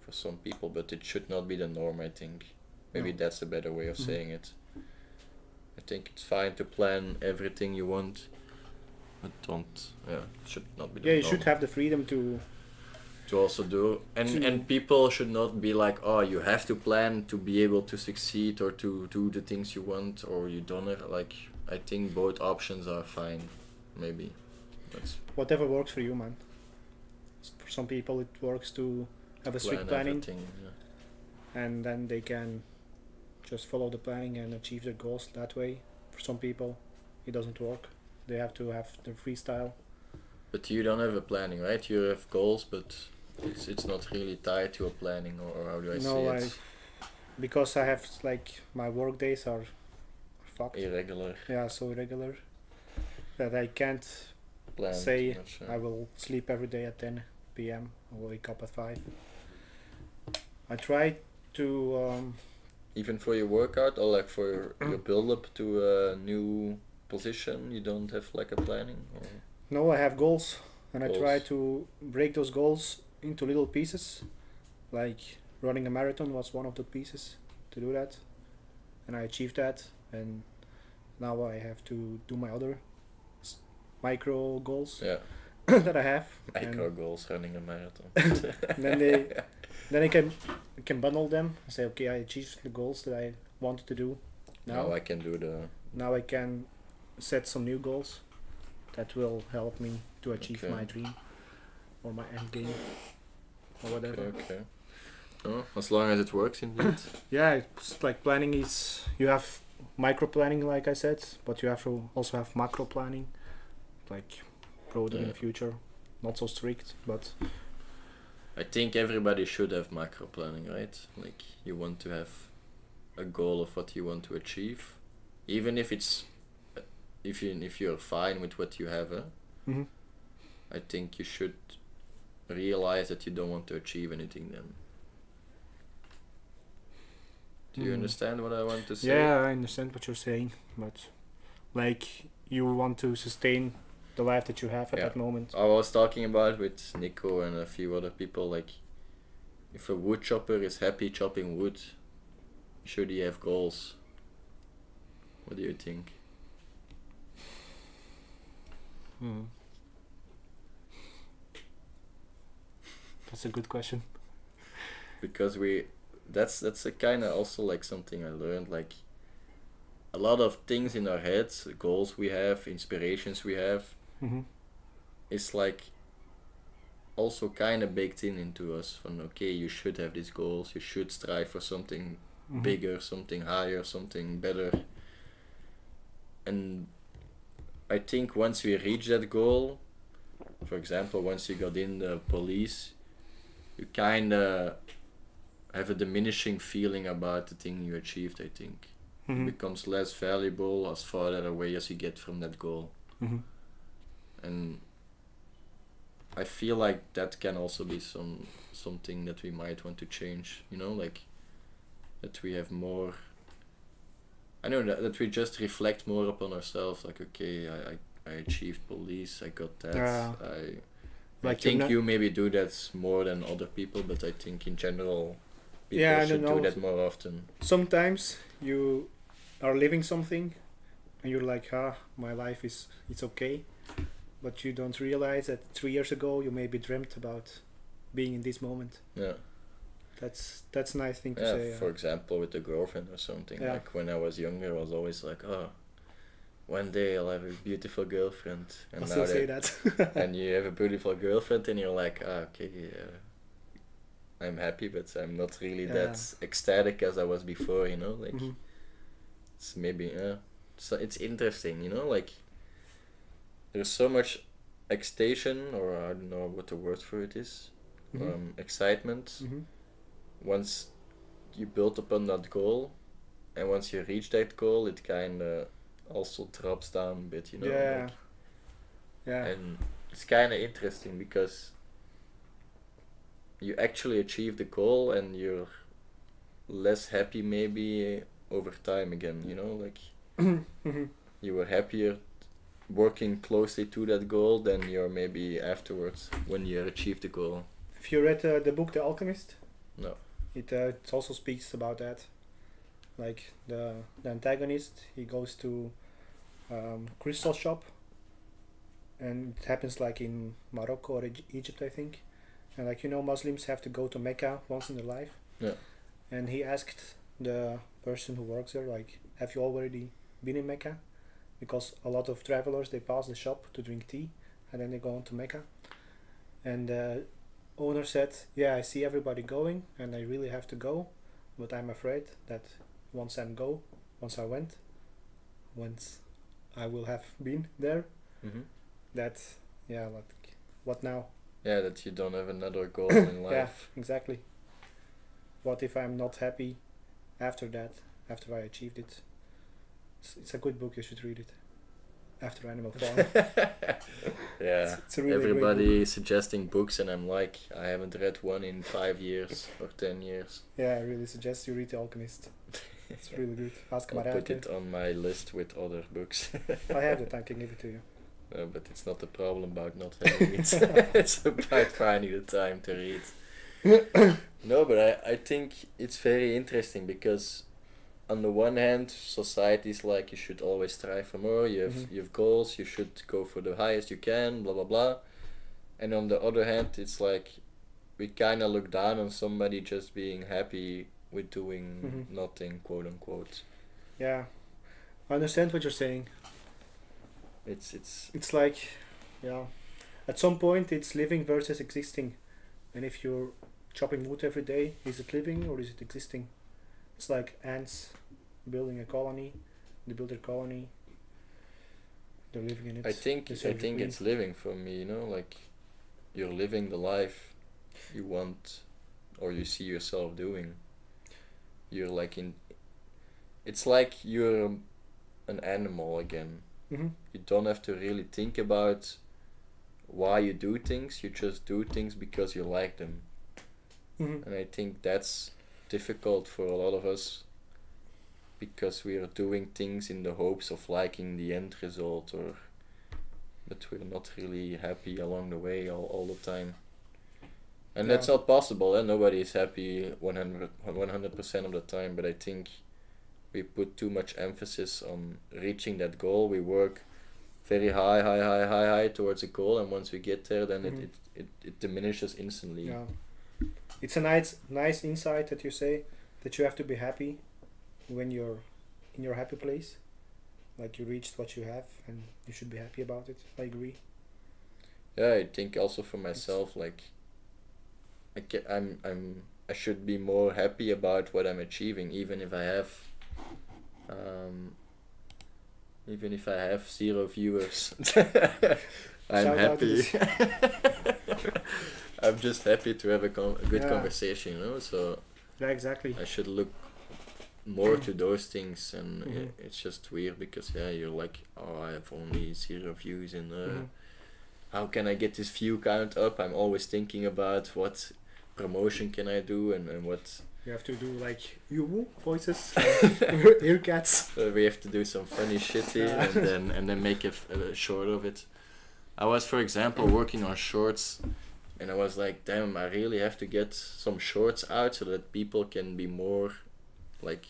some people, but it should not be the norm, I think. Maybe that's a better way of saying it. I think it's fine to plan everything you want, but it should not be the norm. You should have the freedom to also do, and people should not be like, oh, you have to plan to be able to succeed or to do the things you want, or you don't have, like, I think both options are fine, maybe. That's whatever works for you, man. For some people it works to have a strict planning, and then they can just follow the planning and achieve their goals that way. For some people it doesn't work. They have to have their freestyle. But you don't have a planning, right? You have goals, but it's not really tied to a planning, or how do I say it? Because I have, like, my work days are fucked. Irregular. Yeah, so irregular that I can't Plan say much, I will sleep every day at 10 p.m. I will wake up at 5. I try to even for your workout, or like for your build up to a new position, you don't have like a planning, or? No, I have goals, and I try Goals. to break those goals into little pieces. Like running a marathon was one of the pieces to do that, and I achieved that. And now I have to do my other micro goals that I have. Micro goals, running a marathon. then I can bundle them and say, okay, I achieved the goals that I wanted to do. Now I can do the. Now I can set some new goals that will help me to achieve my dream or my end game or whatever. Okay. Oh, as long as it works, indeed. Yeah, it's like planning is, you have micro planning, like I said, but you have to also have macro planning, like broader in the future, not so strict, but I think everybody should have macro planning, right? Like you want to have a goal of what you want to achieve, even if it's if you're fine with what you have. Mm-hmm. I think you should realize that you don't want to achieve anything then. Do you understand what I want to say? Yeah, I understand what you're saying, but like you want to sustain the life that you have at that moment. I was talking about with Nico and a few other people, like if a wood chopper is happy chopping wood, should he have goals? What do you think? That's a good question. Because that's a kind of also like something I learned, like a lot of things in our heads, goals we have, inspirations we have, it's like also kind of baked into us from, okay, you should have these goals, you should strive for something bigger, something higher, something better. And I think once we reach that goal, for example, once you got in the police, you kind of have a diminishing feeling about the thing you achieved, I think. It becomes less valuable as farther away as you get from that goal. And I feel like that can also be something that we might want to change, you know, like that we have more, I know that we just reflect more upon ourselves, like, okay, I achieved police, I got that, I think you maybe do that more than other people, but I think in general people should do that more often. Sometimes you are living something and you're like, my life it's okay, but you don't realize that 3 years ago you maybe dreamt about being in this moment. Yeah. That's a nice thing to say. For example, with a girlfriend or something. Yeah. Like when I was younger, I was always like, one day I'll have a beautiful girlfriend. And I still say that. And you have a beautiful girlfriend and you're like, okay, I'm happy, but I'm not really that ecstatic as I was before, you know, like it's maybe, so it's interesting, you know, like there's so much excitation, or I don't know what the word for it is, excitement, once you build upon that goal, and once you reach that goal, it kind of also drops down a bit, you know. Yeah. And it's kind of interesting because you actually achieve the goal and you're less happy maybe over time again, you know, like you were happier working closely to that goal than you're maybe afterwards when you achieve the goal. Have you read the book The Alchemist? No. It also speaks about that. Like the antagonist, he goes to crystal shop, and it happens like in Morocco or Egypt, I think. And like, you know, Muslims have to go to Mecca once in their life. Yeah. And he asked the person who works there, like, have you already been in Mecca? Because a lot of travelers, they pass the shop to drink tea and then they go on to Mecca. And the owner said, yeah, I see everybody going and I really have to go, but I'm afraid that once I will have been there, that, like, what now? Yeah, that you don't have another goal in life. Yeah, exactly. What if I'm not happy after that, after I achieved it? It's a good book, you should read it. After Animal Farm. Yeah, it's a really everybody suggesting books and I'm like, I haven't read one in 5 years or 10 years. Yeah, I really suggest you read The Alchemist. It's really good. Ask I'll put it on my list with other books. I have it, I can give it to you. No, but it's not a problem about not having it. It's about finding the time to read. No, but I think it's very interesting because on the one hand, society is like you should always strive for more, you have goals, you should go for the highest you can, blah blah blah. And on the other hand, it's like we kind of look down on somebody just being happy with doing nothing, quote unquote. Yeah, I understand what you're saying. It's like, yeah, at some point it's living versus existing, and if you're chopping wood every day, is it living or is it existing? It's like ants building a colony. They build their colony, they're living in it. I think it's living for me, you know, like you're living the life. you want or you see yourself doing. You're like it's like you're an animal again. Mm-hmm. You don't have to really think about why you do things, you just do things because you like them. Mm-hmm. And I think that's difficult for a lot of us because we are doing things in the hopes of liking the end result, but we're not really happy along the way all the time. And that's not possible, and nobody is happy 100% of the time, but I think we put too much emphasis on reaching that goal. We work very high towards a goal, and once we get there, then it diminishes instantly. Yeah. It's a nice insight that you say that you have to be happy when you're in your happy place, like you reached what you have, and you should be happy about it. I agree. Yeah, I think also for myself, like I should be more happy about what I'm achieving, even if I have 0 viewers. I'm Shout out to happy. I'm just happy to have a good conversation, you know. So yeah, exactly. I should look more to those things, and it's just weird because you're like, oh, I have only 0 views, and how can I get this view count up? I'm always thinking about what promotion can I do and what. You have to do like voices, ear cats. We have to do some funny shit here, and then make a short of it. I was, for example, working on shorts, and I was like, damn, I really have to get some shorts out so that people can be more, like,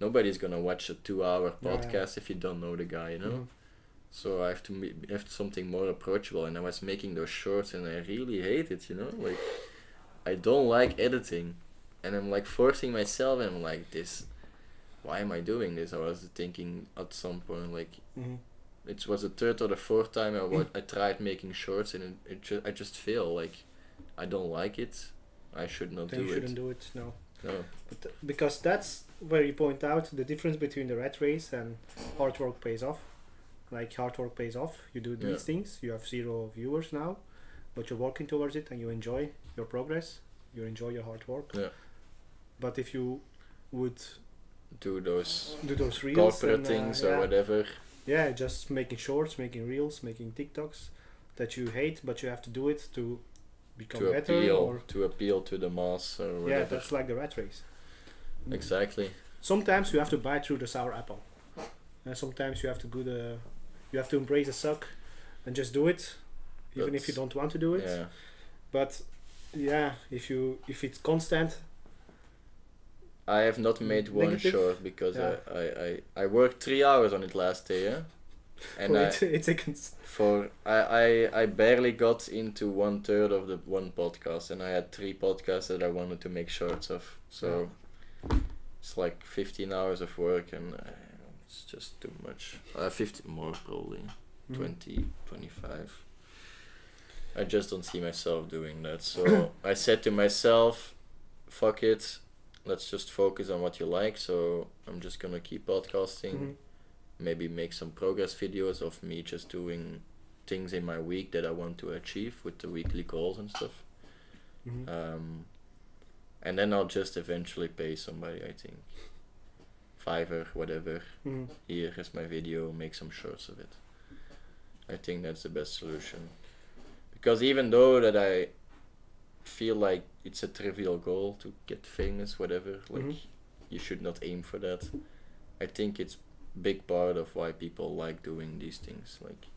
nobody's gonna watch a 2-hour podcast if you don't know the guy, you know. So I have to have something more approachable, and I was making those shorts, and I really hate it, you know. Like, I don't like editing. And I'm like forcing myself, and I'm like, why am I doing this? I was thinking at some point, like, it was the 3rd or the 4th time I tried making shorts, and I just feel like I don't like it. I should not do it. You shouldn't do it, no. No. But because that's where you point out the difference between the rat race and hard work pays off. Like, hard work pays off. You do these things, you have 0 viewers now, but you're working towards it, and you enjoy your progress. You enjoy your hard work. Yeah. But if you would do those reels corporate things or whatever. Yeah, just making shorts, making reels, making TikToks that you hate, but you have to do it to become better to appeal to the mass or whatever. Yeah, that's like the rat race. Exactly. Sometimes you have to bite through the sour apple, and sometimes you have to embrace the suck and just do it, even if you don't want to do it. Yeah. But yeah, if it's constant. I have not made one short because I worked 3 hours on it last day, and for 8 seconds. I barely got into 1/3 of the one podcast, and I had 3 podcasts that I wanted to make shorts of. So it's like 15 hours of work, and it's just too much. 50 more probably, 20, 25. I just don't see myself doing that. So I said to myself, fuck it. Let's just focus on what you like. So I'm just gonna keep podcasting, maybe make some progress videos of me just doing things in my week that I want to achieve with the weekly goals and stuff. And then I'll just eventually pay somebody, I think. Fiverr, whatever. Here is my video, make some shorts of it. I think that's the best solution. Because even though that I feel like it's a trivial goal to get famous, whatever, like you should not aim for that. I think it's big part of why people like doing these things. Like,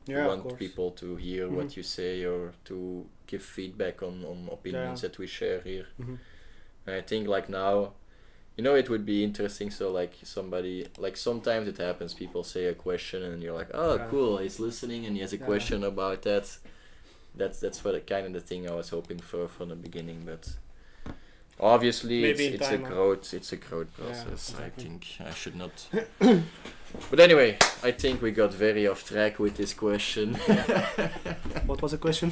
you want people to hear what you say or to give feedback on opinions that we share here. And I think like now, you know, it would be interesting. So like somebody, like sometimes it happens, people say a question and you're like, oh cool, he's listening and he has a question about that. That's what kind of the thing I was hoping for from the beginning, but obviously it's a growth process. I think I should not. But anyway, I think we got very off track with this question. What was the question?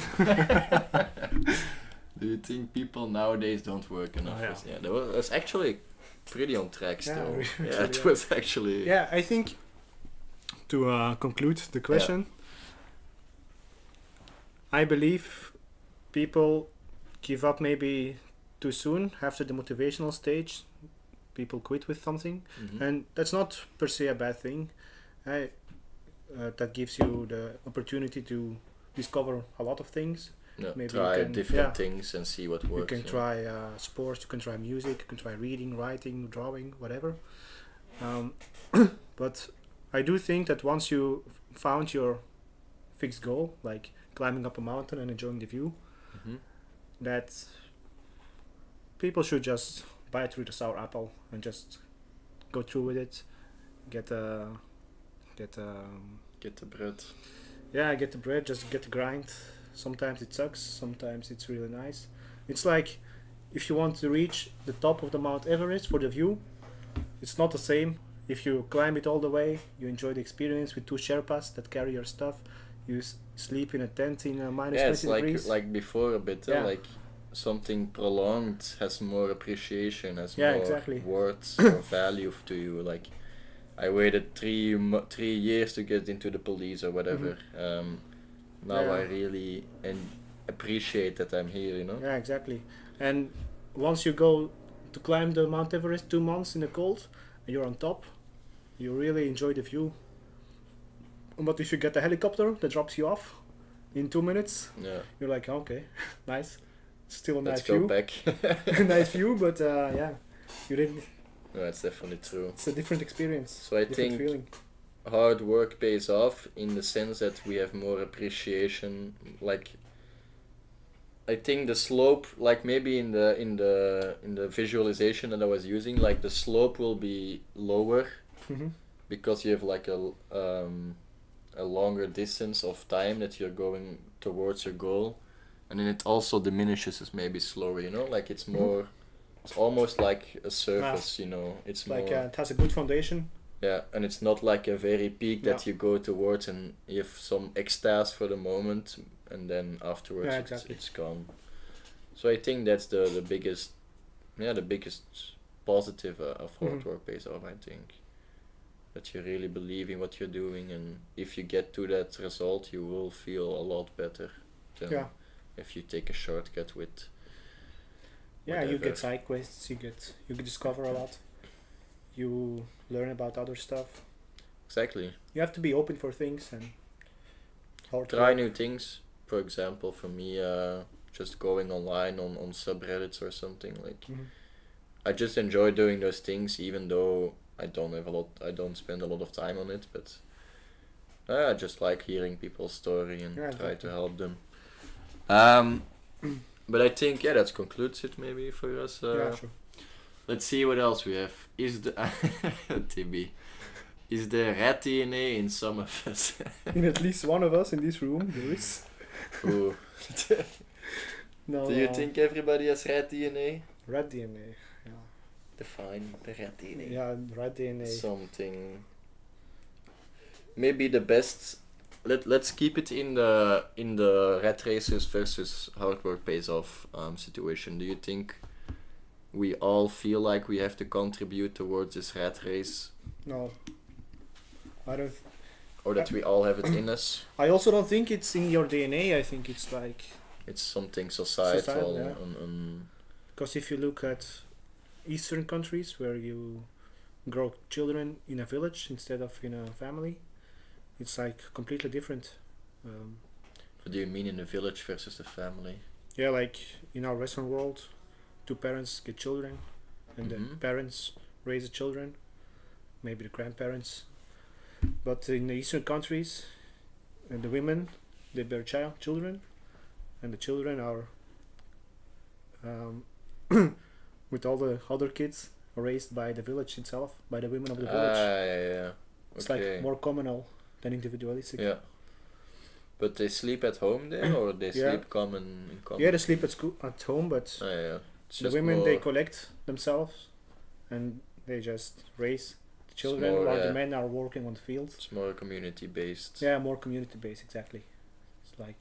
Do you think people nowadays don't work enough? That was actually pretty on track still. It was actually. Yeah, I think to conclude the question. I believe people give up maybe too soon after the motivational stage. People quit with something, and that's not per se a bad thing. That gives you the opportunity to discover a lot of things. Yeah, Maybe try you can, different things and see what works. You can try sports, you can try music, you can try reading, writing, drawing, whatever. But I do think that once you found your fixed goal, like climbing up a mountain and enjoying the view, that people should just bite through the sour apple and just go through with it. Get the bread. Yeah, get the bread. Just get the grind. Sometimes it sucks. Sometimes it's really nice. It's like if you want to reach the top of the Mount Everest for the view, it's not the same. If you climb it all the way, you enjoy the experience with two Sherpas that carry your stuff. You sleep in a tent in minus 20 degrees. It's like before a bit. Like something prolonged has more appreciation, has more worth or value to you. Like I waited 3 years to get into the police or whatever. Now I really appreciate that I'm here, you know? Yeah, exactly. And once you go to climb the Mount Everest 2 months in the cold, and you're on top, you really enjoy the view. But if you get a helicopter that drops you off in 2 minutes, you're like, okay, nice. Still a nice view. Let's go back. Nice view, but you didn't. No, that's definitely true. It's a different experience. So I think hard work pays off in the sense that we have more appreciation. Like I think the slope, like maybe in the visualization that I was using, like the slope will be lower because you have like a longer distance of time that you're going towards your goal, and then it also diminishes as maybe slower. You know, like it's more. It's almost like a surface, you know. It's like more, it has a good foundation. Yeah, and it's not like a very peak that you go towards and you have some ecstasy for the moment, and then afterwards it's gone. So I think that's the biggest positive of hard work pays off. I think that you really believe in what you're doing, and if you get to that result, you will feel a lot better than if you take a shortcut with. Yeah, you get side quests. You discover a lot. You learn about other stuff. Exactly. You have to be open for things and try new things. For example, for me, just going online on subreddits or something like. I just enjoy doing those things, even though I don't spend a lot of time on it. But I just like hearing people's story and try to help them. But I think that concludes it maybe for us. Sure. Let's see what else we have. Is the TB? Is there rat DNA in some of us? In at least one of us in this room, there is. Ooh. No. Do you think everybody has rat DNA? Rat DNA. Yeah. Define the rat DNA. Yeah, rat DNA. Something. Maybe the best. Let's keep it in the rat races versus hard work pays off situation. Do you think we all feel like we have to contribute towards this rat race? No, I don't. Or that we all have it in us? I also don't think it's in your DNA. I think it's like. It's something societal. Because if you look at Eastern countries where you grow children in a village instead of in a family. It's like completely different. What do you mean in the village versus the family? Yeah, like in our Western world, 2 parents get children, and the parents raise the children, maybe the grandparents. But in the Eastern countries, the women, they bear children, and the children are, with all the other kids, raised by the village itself, by the women of the village. Yeah. It's like more communal than individualistic. Yeah. But they sleep at home there, or they sleep in common? Yeah, they sleep at home, but the women, they collect themselves and they just raise the children while the men are working on the field. It's more community based. Yeah, more community based, exactly. It's like,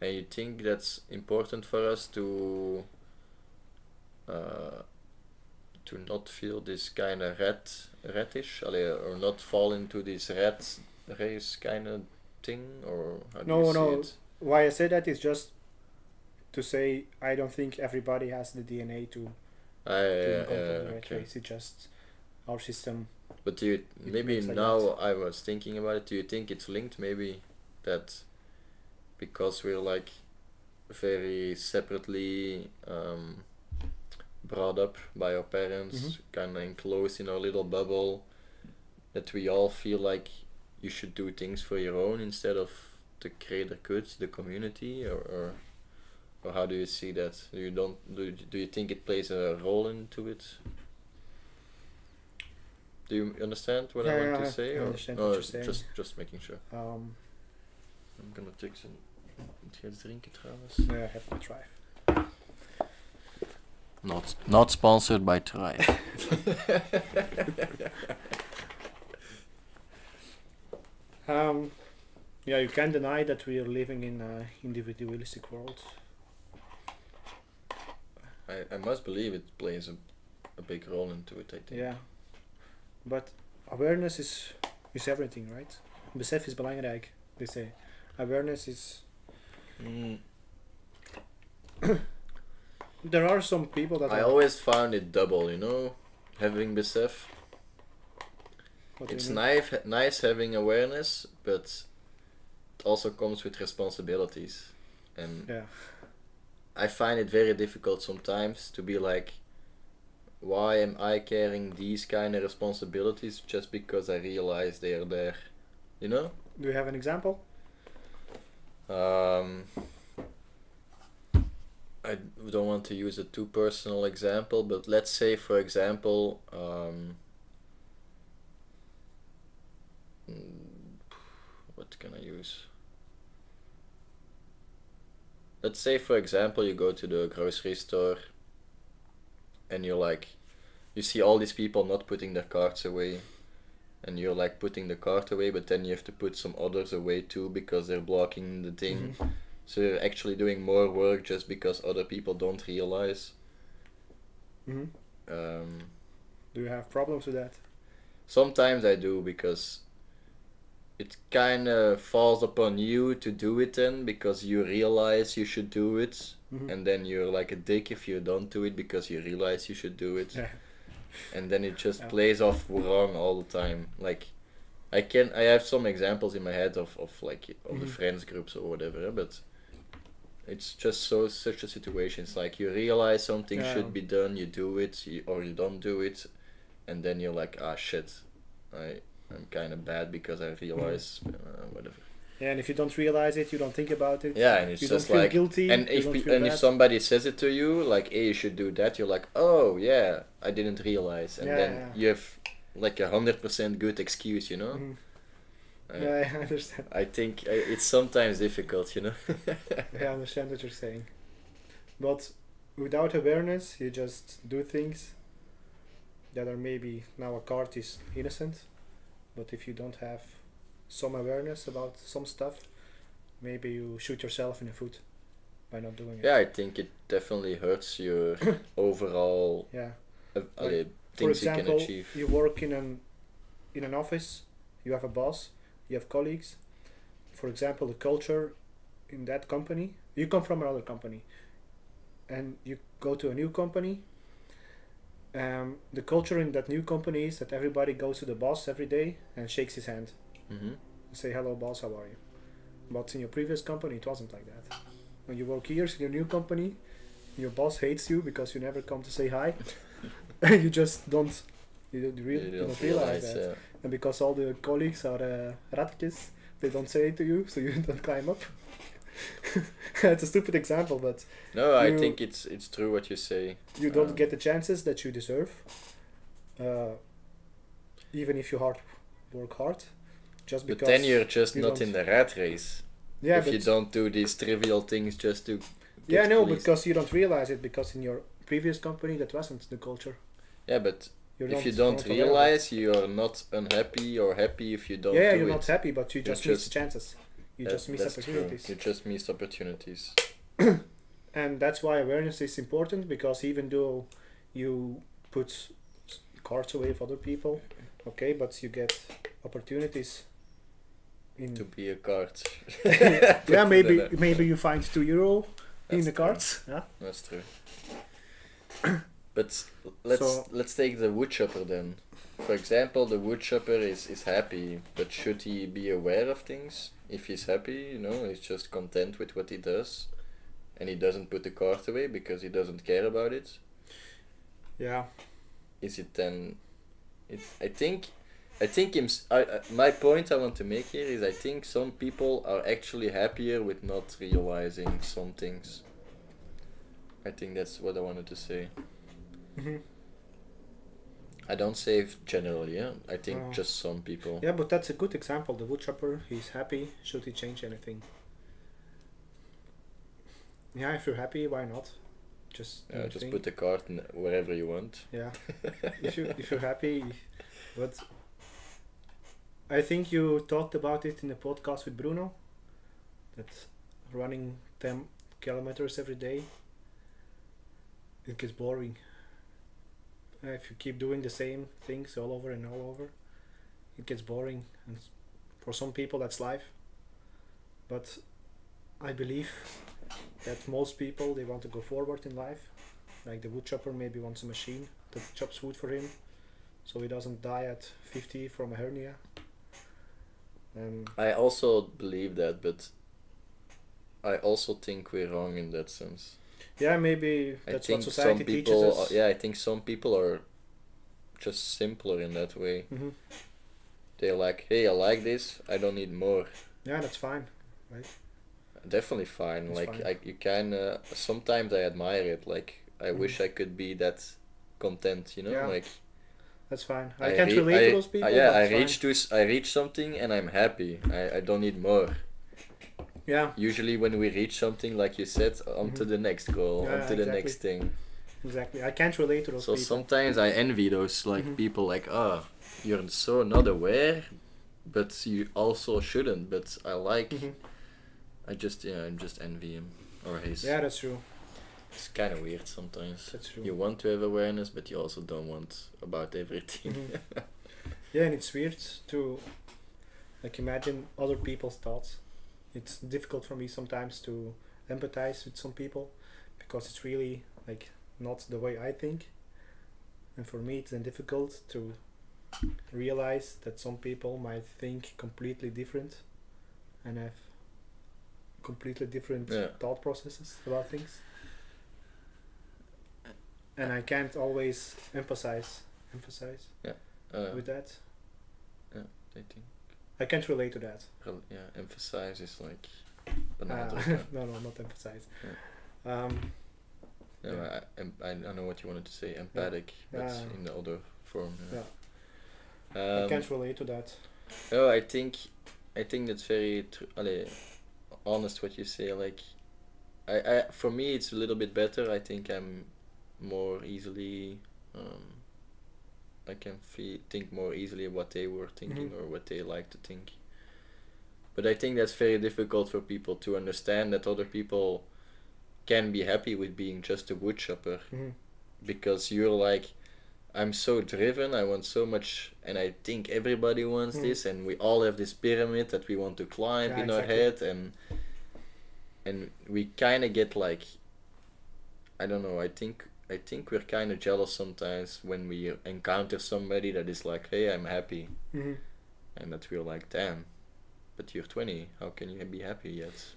And you think that's important for us to not feel this kind of ratish, or not fall into this rat race kind of thing, or how do you see it? Why I say that is just to say I don't think everybody has the DNA to encounter the rat race. It's just our system. But do you maybe like now that. I was thinking about it? Do you think it's linked maybe that because we're like very separately brought up by our parents, kind of enclosed in our little bubble, that we all feel like you should do things for your own instead of the greater good, the community, or how do you see that? Do you think it plays a role into it? Do you understand what I want to say? I understand what you're saying. Just making sure. I'm gonna take some. Moet je eens drinken trouwens? Yeah, I have to try. Not sponsored by Thrive. Yeah, you can't deny that we are living in an individualistic world. I must believe it plays a big role into it, I think. Yeah, but awareness is everything, right? Besef is belangrijk, they say. Awareness is... There are some people that... I always found it double, you know, having besef. It's nice having awareness, but it also comes with responsibilities. And yeah. I find it very difficult sometimes to be like, why am I carrying these kind of responsibilities just because I realize they are there, you know? Do you have an example? I don't want to use a too personal example, but let's say, for example, what can I use? Let's say, for example, you go to the grocery store and you're like, you see all these people not putting their carts away, and you're like putting the cart away, but then you have to put some others away too because they're blocking the thing. So you're actually doing more work just because other people don't realize. Do you have problems with that? Sometimes I do, because it kind of falls upon you to do it then because you realize you should do it, and then you're like a dick if you don't do it because you realize you should do it. And then it just plays off wrong all the time. Like I have some examples in my head of the friends groups or whatever, but it's just such a situation. It's like you realize something should be done, you do it, or you don't do it, and then you're like, ah shit, I'm kind of bad because I realize whatever. Yeah, and if you don't realize it, you don't think about it. Yeah, and it's you just don't feel like guilty. And if somebody says it to you, like, hey, you should do that, you're like, oh yeah, I didn't realize, and then you have like 100% good excuse, you know. Yeah, I understand. I think it's sometimes difficult, you know. Yeah, I understand what you're saying, but without awareness, you just do things that are maybe now a cart is innocent, but if you don't have some awareness about some stuff, maybe you shoot yourself in the foot by not doing it. Yeah, I think it definitely hurts your overall like, things for example, you can achieve. You work in an office, you have a boss, you have colleagues. For example, the culture in that company, you come from another company and you go to a new company. The culture in that new company is that everybody goes to the boss every day and shakes his hand. Say, hello boss, how are you? But in your previous company it wasn't like that. When you work here in your new company, your boss hates you because you never come to say hi. You just don't realize that. Yeah. And because all the colleagues are ratjes, they don't say it to you, so you don't climb up. It's a stupid example, but no, I think it's true what you say. You don't get the chances that you deserve, even if you work hard. Just because. But then you're just not in the rat race. Yeah, if you don't do these trivial things just to. Yeah, no, because you don't realize it, because in your previous company that wasn't the culture. Yeah, but if you don't realize, you're not unhappy or happy if you don't. Yeah, do you're it. not happy, but you just miss chances. You just miss opportunities. True. You just miss opportunities. And that's why awareness is important, because even though you put cards away of other people, okay, but you get opportunities. To be a card. Yeah, maybe you find €2 in the cards. Yeah. That's true. But let's take the woodchopper then. For example, the woodchopper is happy, but should he be aware of things? If he's happy, he's just content with what he does, and he doesn't put the card away because he doesn't care about it. Yeah. Is it then? I think my point I want to make here is I think some people are actually happier with not realizing some things. I think that's what I wanted to say. Mm-hmm. I don't say generally, yeah. I think just some people. Yeah, but that's a good example. The woodchopper, he's happy. Should he change anything? Yeah, if you're happy, why not? Just put the card wherever you want. Yeah, if you're happy, but I think you talked about it in the podcast with Bruno. That running 10 kilometers every day, it gets boring. If you keep doing the same things all over and all over, it gets boring. And for some people, that's life. But I believe that most people, they want to go forward in life. Like the woodchopper maybe wants a machine that chops wood for him, so he doesn't die at 50 from a hernia. I also believe that, but I also think we're wrong in that sense. Yeah, maybe that's what society teaches us. I think some people are just simpler in that way. Mm-hmm. They're like, hey, I like this, I don't need more. Yeah, that's fine, right? Definitely fine. It's like fine. you can. Sometimes I admire it. Like I wish I could be that content. Yeah. Like that's fine. I can't relate to those people. I reach something and I'm happy. I don't need more. Yeah. Usually when we reach something, like you said, on to the next goal, on to the next thing. Exactly. I can't relate to those people. So sometimes I envy those people like, you're so not aware, but you also shouldn't. But I like. I just envy him or his. Yeah, that's true. It's kind of weird sometimes. That's true. You want to have awareness, but you also don't want about everything. Yeah, and it's weird to imagine other people's thoughts. It's difficult for me sometimes to empathize with some people because it's really not the way I think. And for me, it's then difficult to realize that some people might think completely different and have completely different thought processes about things. And I can't always emphasize with that. Yeah, I think. I can't relate to that. Emphasize is like no, not emphasize. I know what you wanted to say, empathic, but in the other form. I can't relate to that. No, I think that's very honest what you say. Like, I for me it's a little bit better. I think I'm more easily. I can think more easily what they were thinking or what they like to think. But I think that's very difficult for people to understand that other people can be happy with being just a woodchopper. Because you're like, I'm so driven, I want so much, and I think everybody wants this, and we all have this pyramid that we want to climb in our head, and we kind of get like, I don't know, I think we're kind of jealous sometimes when we encounter somebody that is like, hey, I'm happy. And that we're like, damn, but you're 20, how can you be happy yet?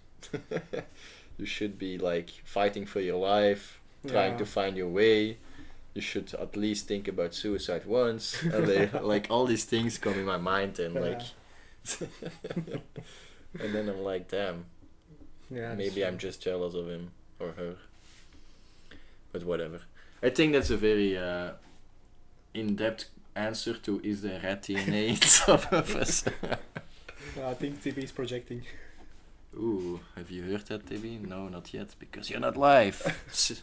You should be like fighting for your life, trying to find your way. You should at least think about suicide once. And like all these things come in my mind and like and then I'm like, damn, maybe I'm just jealous of him or her. But whatever. I think that's a very in-depth answer to is there rat DNA in some of us. I think TB is projecting. Ooh, have you heard that, TB? No, not yet, because you're not live.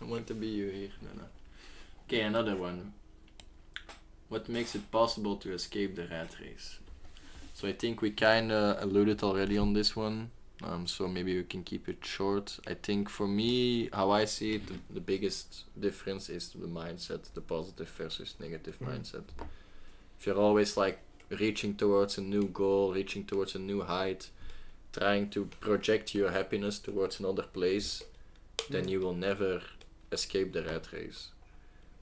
I want to be you here. No. Okay, another one. What makes it possible to escape the rat race? So I think we kind of alluded already on this one. So maybe we can keep it short. I think for me, how I see it, the biggest difference is the mindset, the positive versus negative mindset. If you're always like reaching towards a new goal, reaching towards a new height, trying to project your happiness towards another place, then you will never escape the rat race.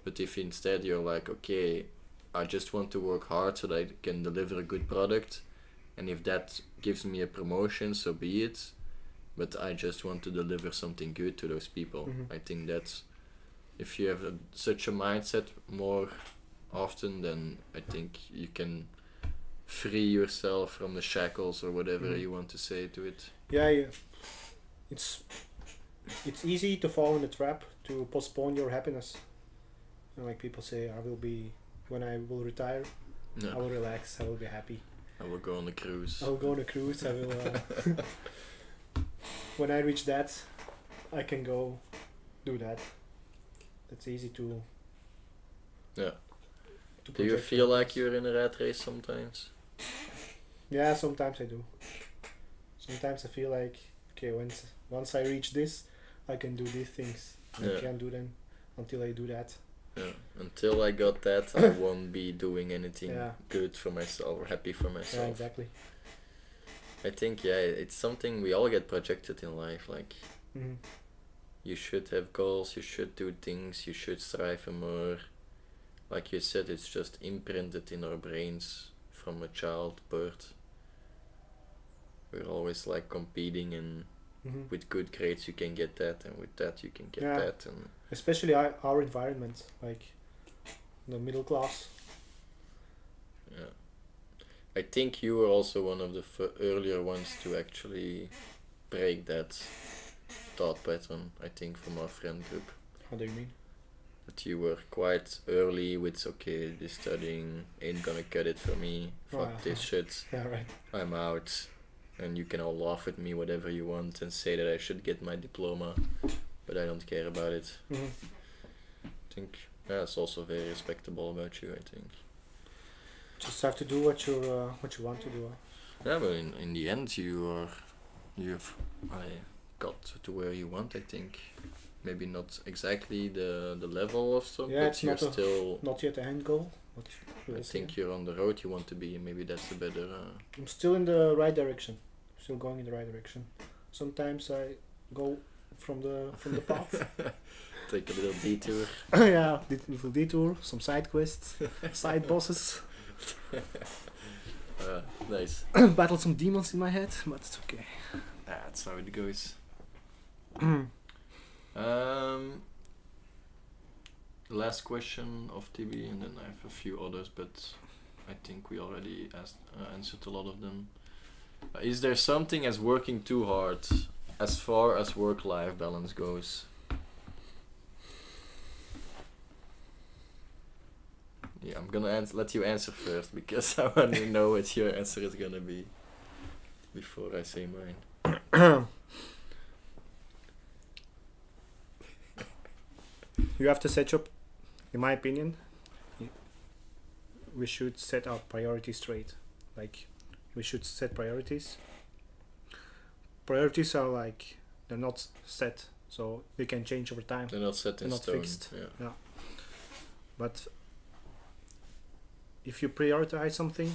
But if instead you're like, okay, I just want to work hard so that I can deliver a good product, and if that gives me a promotion, so be it, but I just want to deliver something good to those people. I think that's, if you have such a mindset more often, then I think you can free yourself from the shackles or whatever you want to say to it. Yeah. It's easy to fall in the trap to postpone your happiness. And like people say, when I will retire, I will relax, I will be happy. I will go on a cruise. I will go on a cruise, I will... when I reach that, I can go do that. That's easy to... Yeah. Do you feel like you're in a rat race sometimes? Yeah, sometimes I do. Sometimes I feel like, okay, once I reach this, I can do these things. I can't do them until I do that. Yeah. Until I got that, I won't be doing anything good for myself or happy for myself. Yeah, exactly. I think, it's something we all get projected in life. Like, you should have goals, you should do things, you should strive for more. Like you said, it's just imprinted in our brains from a child birth. We're always like competing, and with good grades you can get that, and with that you can get that. And especially our environment, like the middle class. Yeah. I think you were also one of the earlier ones to actually break that thought pattern, I think, from our friend group. How do you mean? That you were quite early with, okay, this studying ain't gonna cut it for me, fuck this shit, I'm out, and you can all laugh at me whatever you want and say that I should get my diploma, but I don't care about it. I think it's also very respectable about you, I think. Just have to do what you want to do. Yeah, but in the end you've got to where you want, I think. Maybe not exactly the level of stuff, but you're still not yet the end goal. But I think you're on the road you want to be, and maybe that's a better. I'm still in the right direction. Still going in the right direction. Sometimes I go from the path. Take a little detour. Yeah, little detour, some side quests, side bosses. Nice. Battle some demons in my head, but it's okay. That's how it goes. Last question of TB, and then I have a few others, but I think we already answered a lot of them. Is there something as working too hard as far as work-life balance goes? Yeah, I'm gonna let you answer first, because I want to know what your answer is gonna be before I say mine. You have to set up, in my opinion, we should set our priorities straight. Like, we should set priorities. Priorities are like, they're not set, so they can change over time. They're not set in stone. Fixed. Yeah. But if you prioritize something,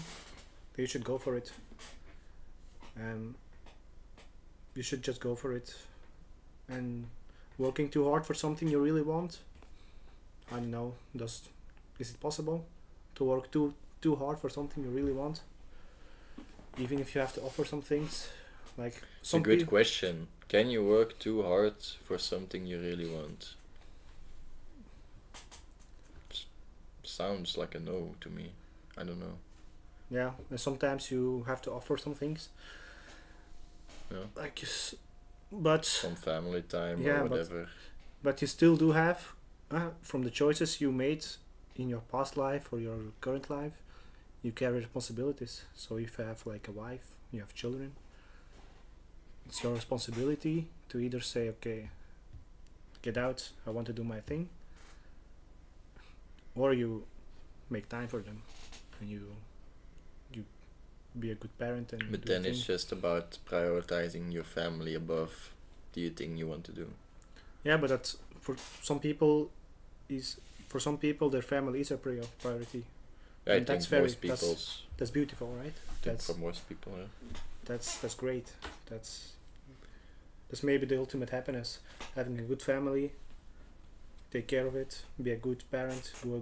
you should go for it. You should just go for it. And working too hard for something you really want, I don't know, is it possible to work too hard for something you really want? Even if you have to offer some things, like it's a good question. Can you work too hard for something you really want? Sounds like a no to me. I don't know. Yeah, and sometimes you have to offer some things. Yeah. Like, but some family time or whatever. But you still do have, from the choices you made in your past life or your current life, you carry responsibilities. So if you have like a wife, you have children, it's your responsibility to either say, okay, get out, I want to do my thing, or you make time for them and you be a good parent. And but then it's just about prioritizing your family above the thing you want to do. Yeah, but that's for some people their family is a priority. Yeah, I think most people's that's beautiful, right? That's for most people. Yeah. That's great. That's That's maybe the ultimate happiness. Having a good family, take care of it, be a good parent, be a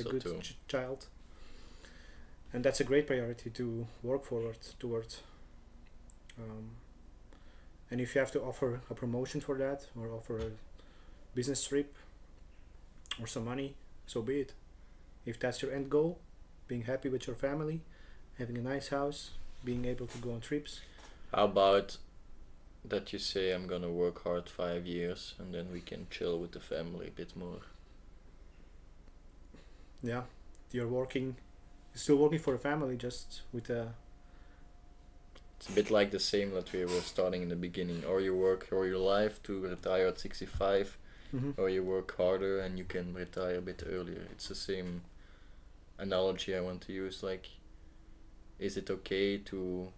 good child. And that's a great priority to work forward towards. And if you have to offer a promotion for that, or offer a business trip, or some money, so be it. If that's your end goal, being happy with your family, having a nice house, being able to go on trips. How about that you say I'm gonna work hard 5 years and then we can chill with the family a bit more? Yeah, you're still working for a family, just with a... It's a bit like the same that we were starting in the beginning. Or you work all your life to retire at 65, or you work harder and you can retire a bit earlier. It's the same analogy I want to use. Like, is it okay to...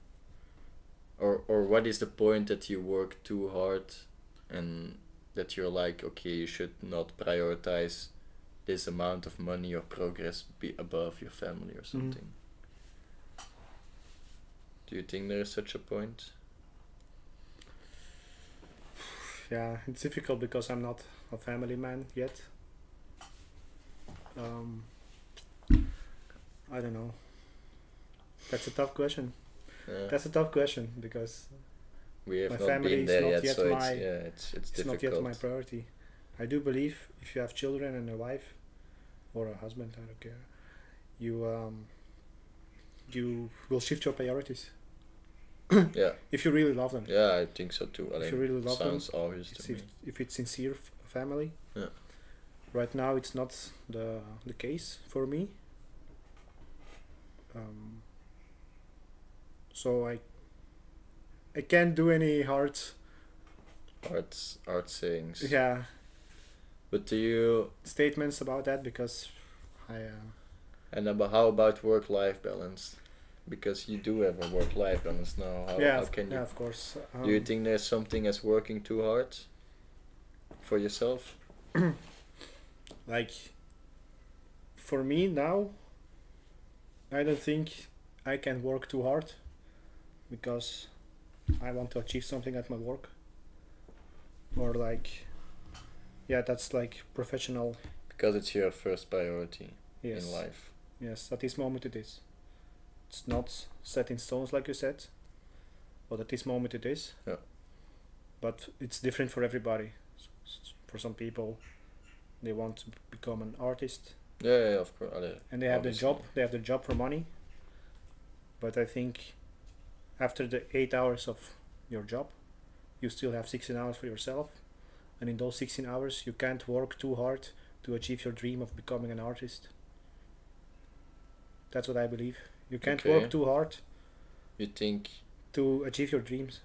Or what is the point that you work too hard and that you're like, okay, you should not prioritize this amount of money or progress be above your family or something? Do you think there is such a point? Yeah, it's difficult because I'm not a family man yet. I don't know. That's a tough question. That's a tough question because we have my not family been there is not yet, yet so my... it's difficult. not yet my priority. I do believe if you have children and a wife or a husband, I don't care, you will shift your priorities. Yeah. If you really love them. Yeah, I think so too. If you really love them, sounds obvious to me. If it's sincere family. Yeah. Right now, it's not the case for me. So I can't do any hard sayings. Yeah. But do you statements about that, because and how about work-life balance? Because you do have a work-life balance now. How can you? Yeah, of course. Do you think there's something as working too hard for yourself? Like, for me now, I don't think I can work too hard because I want to achieve something at my work. Or like, yeah, that's like professional. Because it's your first priority in life. Yes, at this moment it is. It's not set in stones like you said, but at this moment it is. Yeah. But it's different for everybody. For some people, they want to become an artist. Yeah, of course. And they have the job. They have the job for money. But I think after the 8 hours of your job, you still have 16 hours for yourself. And in those 16 hours, you can't work too hard to achieve your dream of becoming an artist. That's what I believe. You can't work too hard. You think? To achieve your dreams.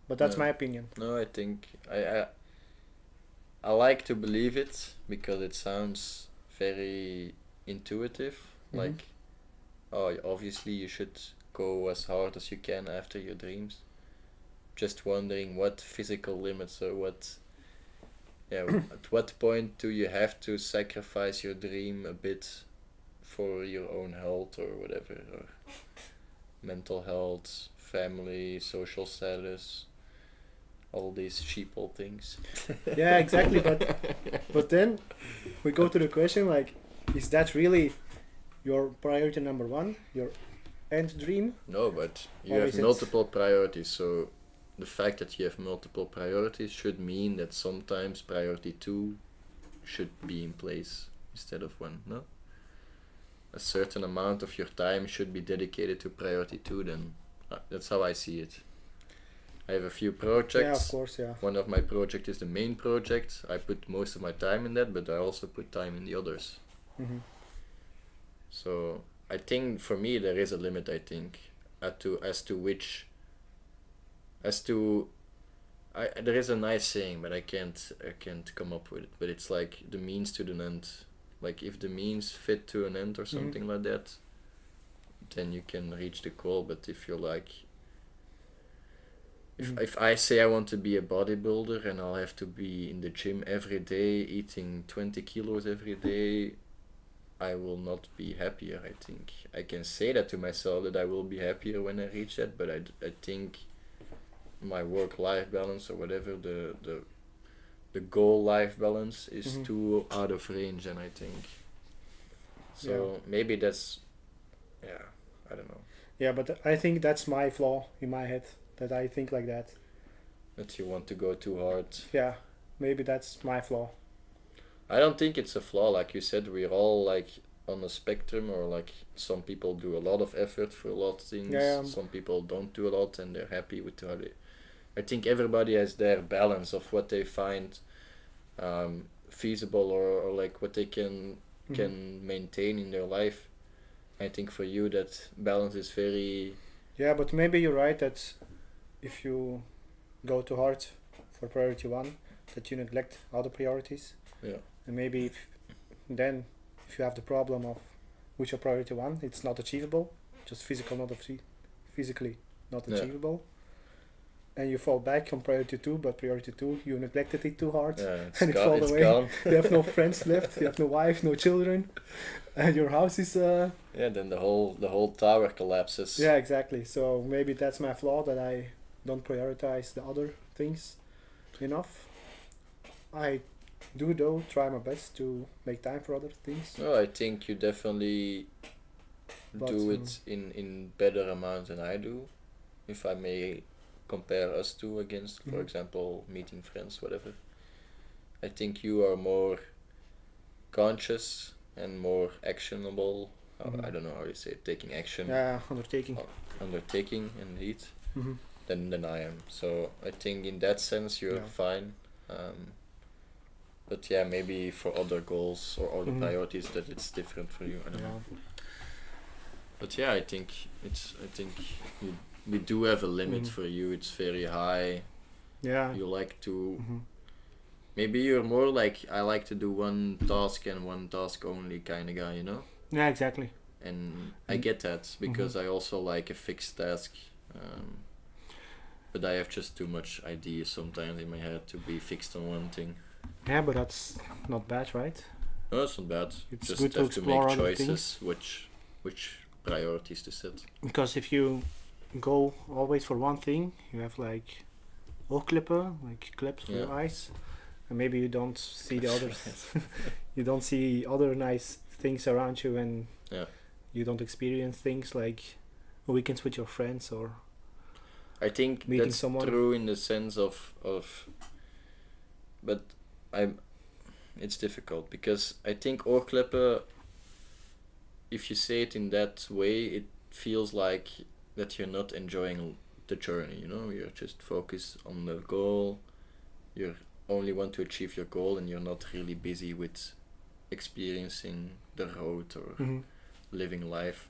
But that's my opinion. No, I think I like to believe it because it sounds very intuitive. Like, oh, obviously you should go as hard as you can after your dreams. Just wondering what physical limits or what... Yeah, at what point do you have to sacrifice your dream a bit for your own health or whatever, or mental health, family, social status, all these sheeple things. Yeah, exactly. But then we go to the question, like, is that really your priority number one, your end dream? No, but you have multiple priorities, so the fact that you have multiple priorities should mean that sometimes priority 2 should be in place instead of 1, no? A certain amount of your time should be dedicated to priority 2 then. That's how I see it. I have a few projects. Yeah, of course, yeah. One of my projects is the main project. I put most of my time in that, but I also put time in the others. So I think for me there is a limit, I think, there is a nice saying, but I can't come up with it, but it's like the means to the end. Like if the means fit to an end or something like that, then you can reach the goal. But if you're like, if I say I want to be a bodybuilder and I'll have to be in the gym every day, eating 20 kilos every day, I will not be happier, I think. I can say that to myself that I will be happier when I reach that, but I think my work-life balance or whatever, the goal-life balance is too out of range, and I think so. Maybe that's, I don't know. Yeah, but I think that's my flaw in my head, that I think like that. That you want to go too hard. Yeah, maybe that's my flaw. I don't think it's a flaw. Like you said, we're all like on a spectrum, or like some people do a lot of effort for a lot of things. Some people don't do a lot and they're happy with how they. I think everybody has their balance of what they find feasible, or like what they can maintain in their life. I think for you that balance is very. Yeah, but maybe you're right that if you go too hard for priority one, that you neglect other priorities. Yeah. And maybe if you have the problem of which are priority one, it's not achievable, just physically not achievable, and you fall back on priority two, but priority two you neglected it too hard, and it falls away. Gone. You have no friends left, you have no wife, no children, and your house is then the whole tower collapses. Yeah, exactly. So maybe that's my flaw, that I don't prioritize the other things enough. I do though try my best to make time for other things. No, I think you definitely do it in better amounts than I do. If I may compare us two against, for example, meeting friends, whatever. I think you are more conscious and more actionable. I don't know how you say it, taking action. Yeah, undertaking. Undertaking, indeed. Than I am. So I think in that sense you're fine. But yeah, maybe for other goals or other priorities that it's different for you. I don't know. But yeah, I think we do have a limit for you. It's very high. Yeah. You like to. Maybe you're more like, I like to do one task and one task only kind of guy, you know? Yeah, exactly. And I get that because I also like a fixed task. But I have just too much ideas sometimes in my head to be fixed on one thing. Yeah, but that's not bad, right? No, it's not bad. It's just good to have to explore make other choices which priorities to set. Because if you go always for one thing, you have like oogklippen, like clips for your eyes, and maybe you don't see the others. You don't see other nice things around you, and you don't experience things like weekends with your friends or. I think that's true in the sense of but it's difficult because I think oorklippen, if you say it in that way, it feels like that you're not enjoying the journey, you know? You're just focused on the goal, you only want to achieve your goal, and you're not really busy with experiencing the road or living life.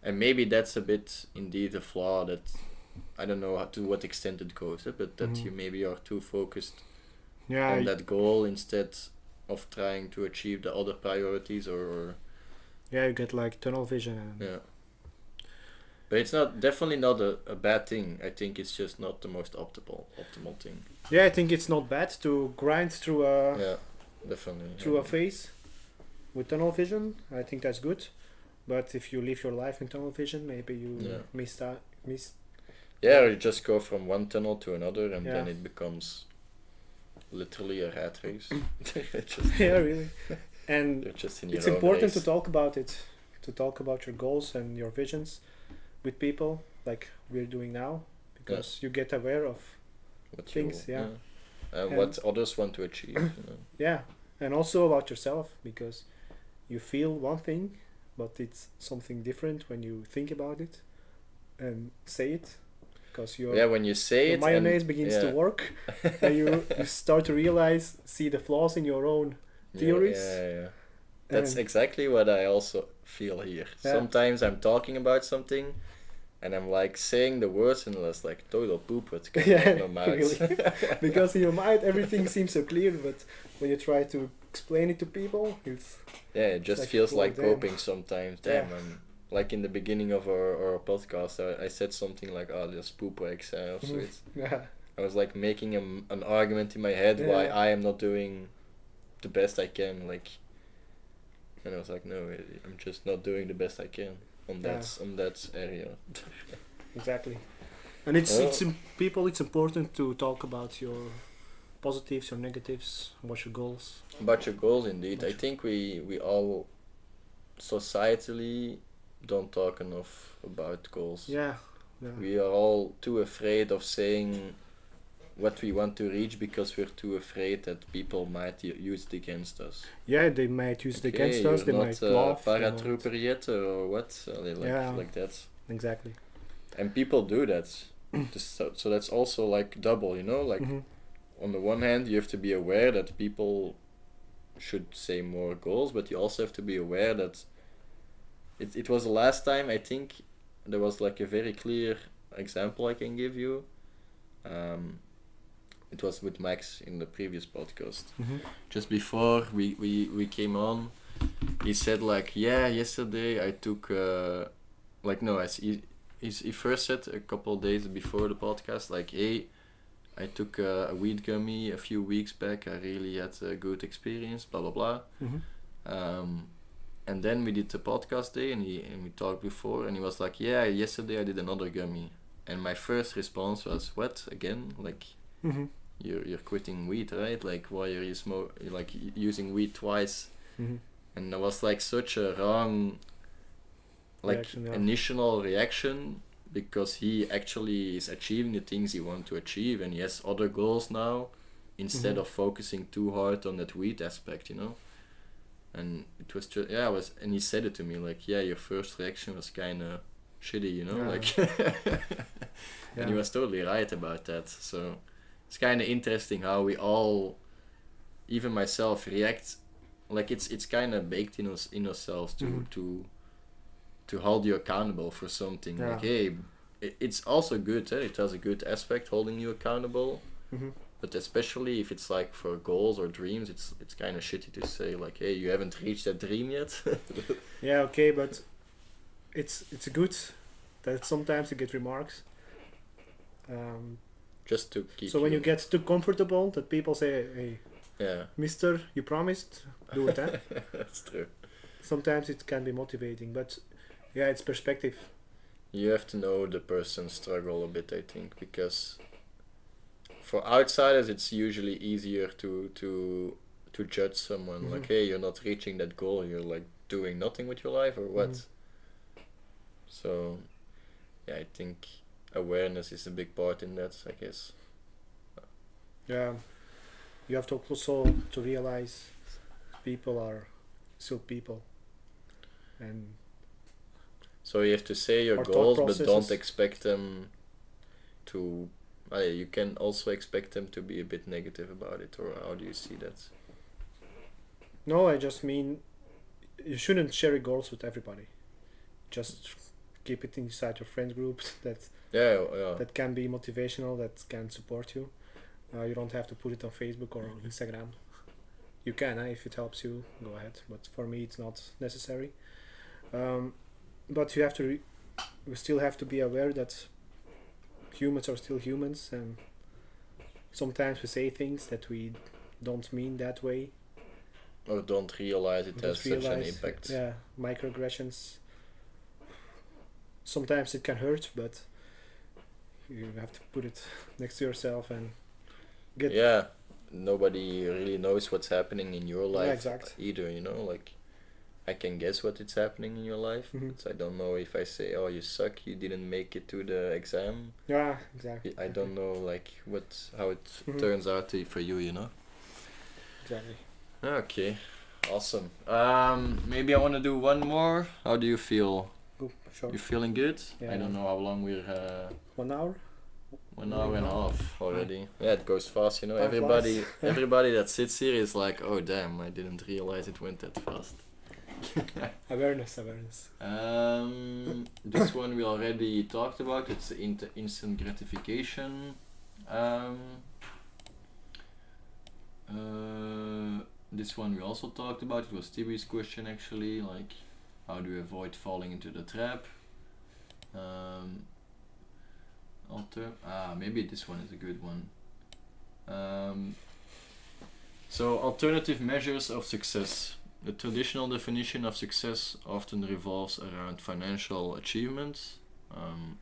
And maybe that's a bit indeed a flaw, that I don't know to what extent it goes, but that you maybe are too focused on that goal instead of trying to achieve the other priorities, or you get like tunnel vision. But it's definitely not a bad thing. I think it's just not the most optimal thing. Yeah, I think it's not bad to grind through a a phase with tunnel vision. I think that's good. But if you live your life in tunnel vision, maybe you miss. Yeah, or you just go from one tunnel to another, and then it becomes literally a rat race. Really. And it's important to talk about it, to talk about your goals and your visions with people, like we're doing now, because you get aware of things. And what others want to achieve. You know? Yeah, and also about yourself, because you feel one thing, but it's something different when you think about it and say it. Because when you say it, mayonnaise begins to work, and you start to see the flaws in your own theories. That's exactly what I also feel here. Sometimes I'm talking about something, and I'm like saying the words, and it's like total poop what's going on in my mouth. Really. Because in your mind everything seems so clear, but when you try to explain it to people, it just feels like coping sometimes. Like in the beginning of our podcast, I said something like, there's poop eggs. I was like making an argument in my head why I am not doing the best I can. And I was like, no, I'm just not doing the best I can on that area. Exactly. And people. It's important to talk about your positives, your negatives, what's your goals. About your goals, indeed. I think we all societally don't talk enough about goals. Yeah. We are all too afraid of saying what we want to reach because we're too afraid that people might use it against us. Yeah, they might use it against us. They might laugh. Paratrooper yet or what? Like that. Exactly. And people do that. So that's also like double, like on the one hand you have to be aware that people should say more goals, but you also have to be aware that it was the last time I think there was like a very clear example I can give you. It was with Max in the previous podcast. Just before we came on, he said like, yeah, yesterday I took he first said a couple of days before the podcast, like, hey, I took a weed gummy a few weeks back. I really had a good experience, blah, blah, blah. And then we did the podcast day and we talked before and he was like, yeah, yesterday I did another gummy. And my first response was, what, again? Like, you're quitting weed, right? Like, why are you using weed twice? And that was like such a wrong initial reaction, because he actually is achieving the things he wants to achieve and he has other goals now instead of focusing too hard on that weed aspect, And it was just, and he said it to me like, yeah, your first reaction was kind of shitty, like and he was totally right about that. So it's kind of interesting how we all, even myself, react like it's kind of baked in ourselves to hold you accountable for something. Like, hey, it's also good, it has a good aspect holding you accountable, but especially if it's like for goals or dreams, it's kind of shitty to say like, hey, you haven't reached that dream yet. Yeah, okay, but it's good that sometimes you get remarks just to keep so when you get too comfortable that people say, hey, yeah, mister, you promised, do it. That's true. Sometimes it can be motivating, but yeah, it's perspective. You have to know the person's struggle a bit, I think, because for outsiders it's usually easier to judge someone like, hey, you're not reaching that goal, you're like doing nothing with your life or what. So yeah, I think awareness is a big part in that, I guess. Yeah, you have to also to realize people are still people, and so you have to say your goals, but don't expect them to. You can also expect them to be a bit negative about it, or how do you see that? No, I just mean you shouldn't share your goals with everybody. Just keep it inside your friend group. That can be motivational. That can support you. You don't have to put it on Facebook or on Instagram. You can, if it helps you, go ahead. But for me, it's not necessary. But you have to. We still have to be aware that humans are still humans, and sometimes we say things that we don't mean that way, or don't realize it has such an impact. Yeah, microaggressions. Sometimes it can hurt, but you have to put it next to yourself and get. Yeah, nobody really knows what's happening in your life either. Like, I can guess what is happening in your life, but I don't know if I say, oh, you suck, you didn't make it to the exam. Yeah, exactly. I don't know like how it turns out for you, Exactly. Okay, awesome. Maybe I want to do one more. How do you feel? Sure. You feeling good? Yeah. I don't know how long we're 1 hour? 1 hour and a half already. Yeah, it goes fast, everybody that sits here is like, oh damn, I didn't realize it went that fast. Awareness. This one we already talked about. It's instant gratification. This one we also talked about. It was Tibi's question actually, like, how do you avoid falling into the trap? Maybe this one is a good one. So alternative measures of success. The traditional definition of success often revolves around financial achievements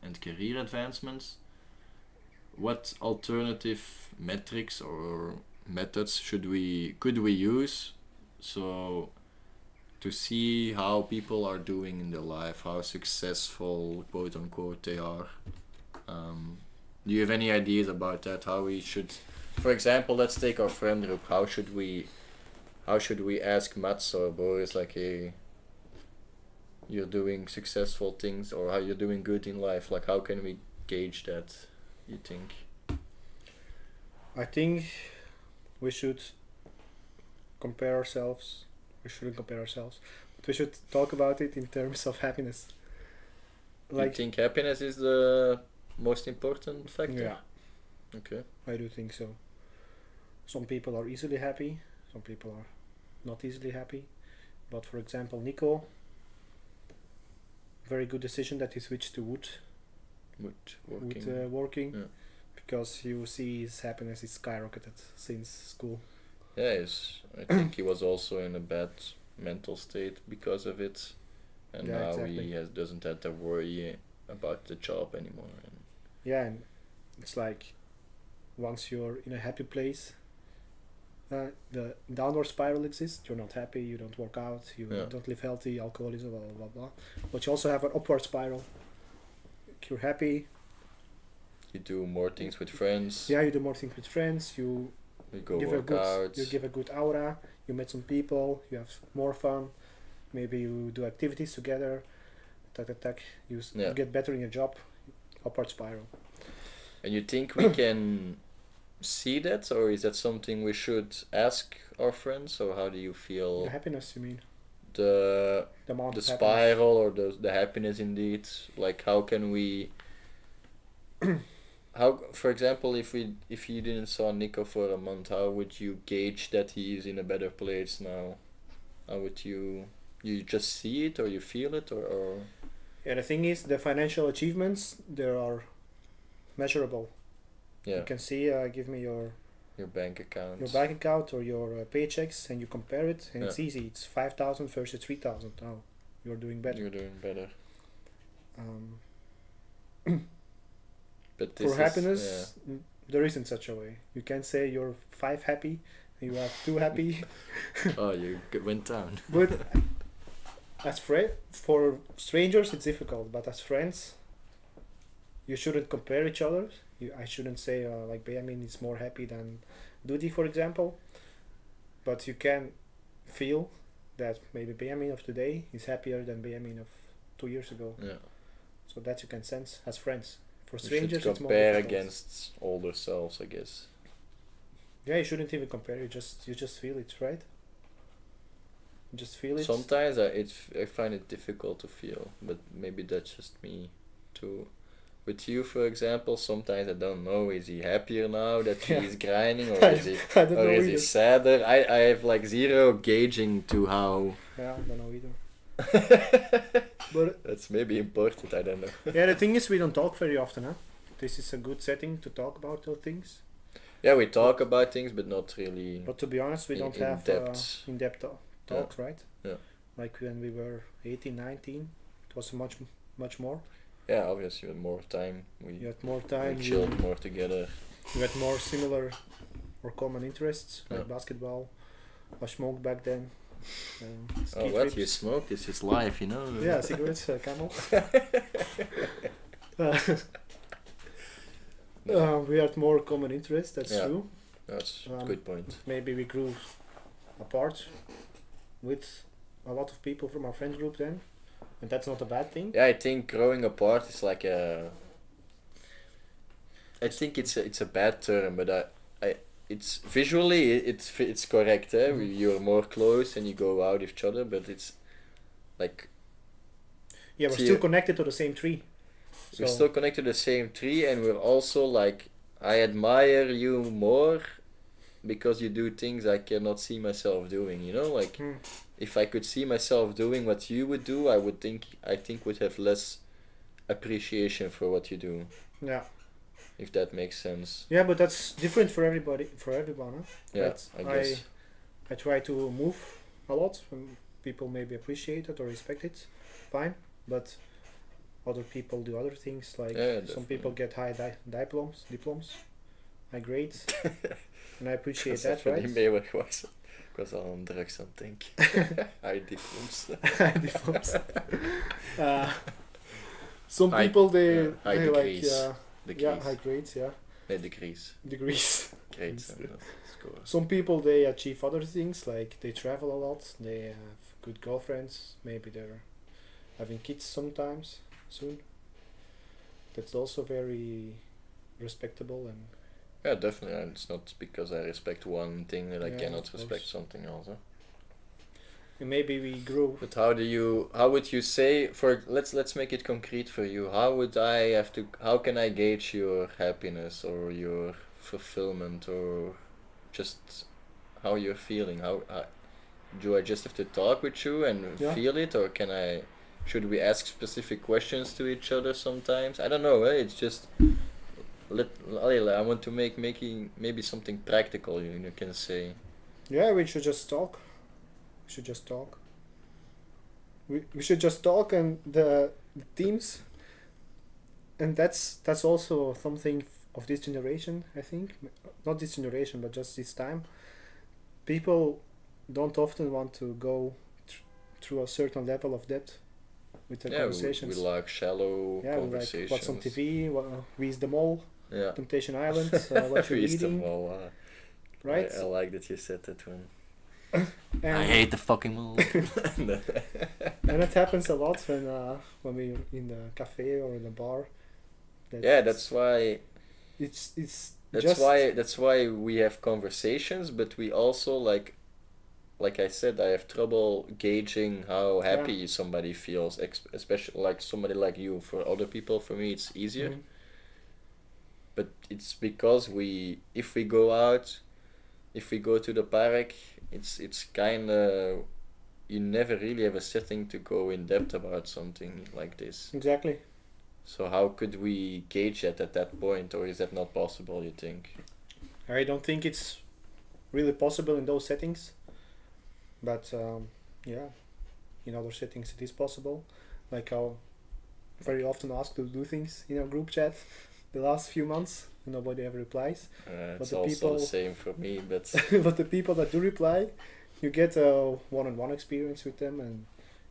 and career advancements. what alternative metrics or methods could we use so to see how people are doing in their life, how successful, quote unquote, they are? Do you have any ideas about that? How we should, for example, let's take our friend group. How should we ask Mats or Boris, like, hey, you're doing successful things, or how you're doing good in life? Like, how can we gauge that, you think? I think we should compare ourselves. We shouldn't compare ourselves, but we should talk about it in terms of happiness. You think happiness is the most important factor? Yeah. Okay. I do think so. Some people are easily happy, some people are not easily happy. But for example, Nico, very good decision that he switched to wood working. Yeah. Because you see his happiness is skyrocketed since school. Yeah, I think he was also in a bad mental state because of it, and Yeah, now exactly. he doesn't have to worry about the job anymore. Yeah, and it's like once you're in a happy place, the downward spiral exists. You're not happy, you don't work out, you don't live healthy, alcoholism, blah, blah, blah, blah. But you also have an upward spiral. You're happy. You do more things with friends. Yeah, you do more things with friends. You go work out. You give a good aura. You meet some people. You have more fun. Maybe you do activities together. You get better in your job. Upward spiral. And you think we can see that, or is that something we should ask our friends, or how do you feel? The happiness, you mean? The spiral or the happiness indeed. Like, how can we? How, for example, if you didn't saw Nico for a month, how would you gauge that he is in a better place now? How would you just see it, or you feel it, or? Yeah, the thing is, the financial achievements, they are measurable. Yeah. You can see, give me your bank account. Your bank account or your paychecks, and you compare it, and it's easy. It's 5,000 versus 3,000. Now you're doing better. You're doing better. But for happiness, there isn't such a way. You can't say you're 5 happy and you have 2 happy. Oh, you went down. But for strangers it's difficult, but as friends you shouldn't compare each other. I shouldn't say like Benjamin is more happy than Dudi, for example, but you can feel that maybe Benjamin of today is happier than Benjamin of 2 years ago. Yeah. So that you can sense as friends. For You strangers, should it's more compare difficult. against older selves, I guess. Yeah, you shouldn't even compare. You just feel it, right? You just feel it. Sometimes I find it difficult to feel, but maybe that's just me too. With you, for example, sometimes I don't know, is he happier now that he's grinding, or is he sadder? I have like zero gauging to how. Yeah, I don't know either. But that's maybe important, I don't know. Yeah, the thing is, we don't talk very often, huh? This is a good setting to talk about those things. Yeah, we talk about things, but not really. But to be honest, we don't have in-depth talks, right? Yeah. Like when we were 18, 19, it was much more. Yeah, obviously you had more time. You had more time. We chilled more together. You had more similar or common interests, like basketball. I smoked back then. Oh, what? Trips. You smoke? This is life, you know? Yeah, cigarettes, Camel. We had more common interests, that's true. That's a good point. Maybe we grew apart with a lot of people from our friend group then. And that's not a bad thing. Yeah, I think growing apart is like a... I think it's a bad term, but it's visually it's correct. You're more close and you go out with each other, but it's like... Yeah, we're still connected to the same tree. We're still connected to the same tree, and we're also like... I admire you more because you do things I cannot see myself doing, you know? Like... If I could see myself doing what you would do, I think would have less appreciation for what you do. Yeah. If that makes sense. Yeah, but that's different for everybody. For everyone. Huh? Yeah, I guess. I try to move a lot, and people maybe appreciate it or respect it. Fine, but other people do other things. Like Yeah, some people get high diplomas, high grades, and I appreciate that, right? Ik was al aan drugs aan het denken. High diplomas. High diplomas. Some High- people they high they like degrees. yeah, high grades, yeah, Nee, degrees. degrees. Grades and scores. Some people they achieve other things, like they travel a lot, they have good girlfriends, maybe they're having kids sometimes soon. That's also very respectable, and Yeah, definitely. And it's not because I respect one thing that I Yeah, cannot of respect course. something else. Huh? maybe we grow. But how would you say, let's make it concrete for you. How can I gauge your happiness or your fulfillment or just how you're feeling? How do I just have to talk with you and Yeah. feel it, or should we ask specific questions to each other sometimes? I don't know. It's just I want to making maybe something practical. You can say. Yeah, we should just talk. We should just talk, and the teams, and that's also something of this generation, I think. Not this generation, but just this time. People don't often want to go through a certain level of depth with their conversations. We like shallow Yeah, we conversations. like what's on TV, We's the Mole, Yeah. Temptation Island, what you're Feast eating, them all, right? I like that you said that one. And the fucking mole. and it happens a lot when we're in the cafe or in the bar. That's why. It's That's why we have conversations, but we also like I said, I have trouble gauging how happy somebody feels, especially like somebody like you. For other people, for me, it's easier. Mhm. But it's because if we go out, if we go to the park, it's kind of, you never really have a setting to go in depth about something like this. Exactly. So how could we gauge it at that point, or is that not possible, you think? I don't think it's really possible in those settings, but in other settings it is possible. Like how very often asked to do things in our group chat the last few months, nobody ever replies. It's the also people- the same for me, but But the people that do reply, you get a one-on-one experience with them and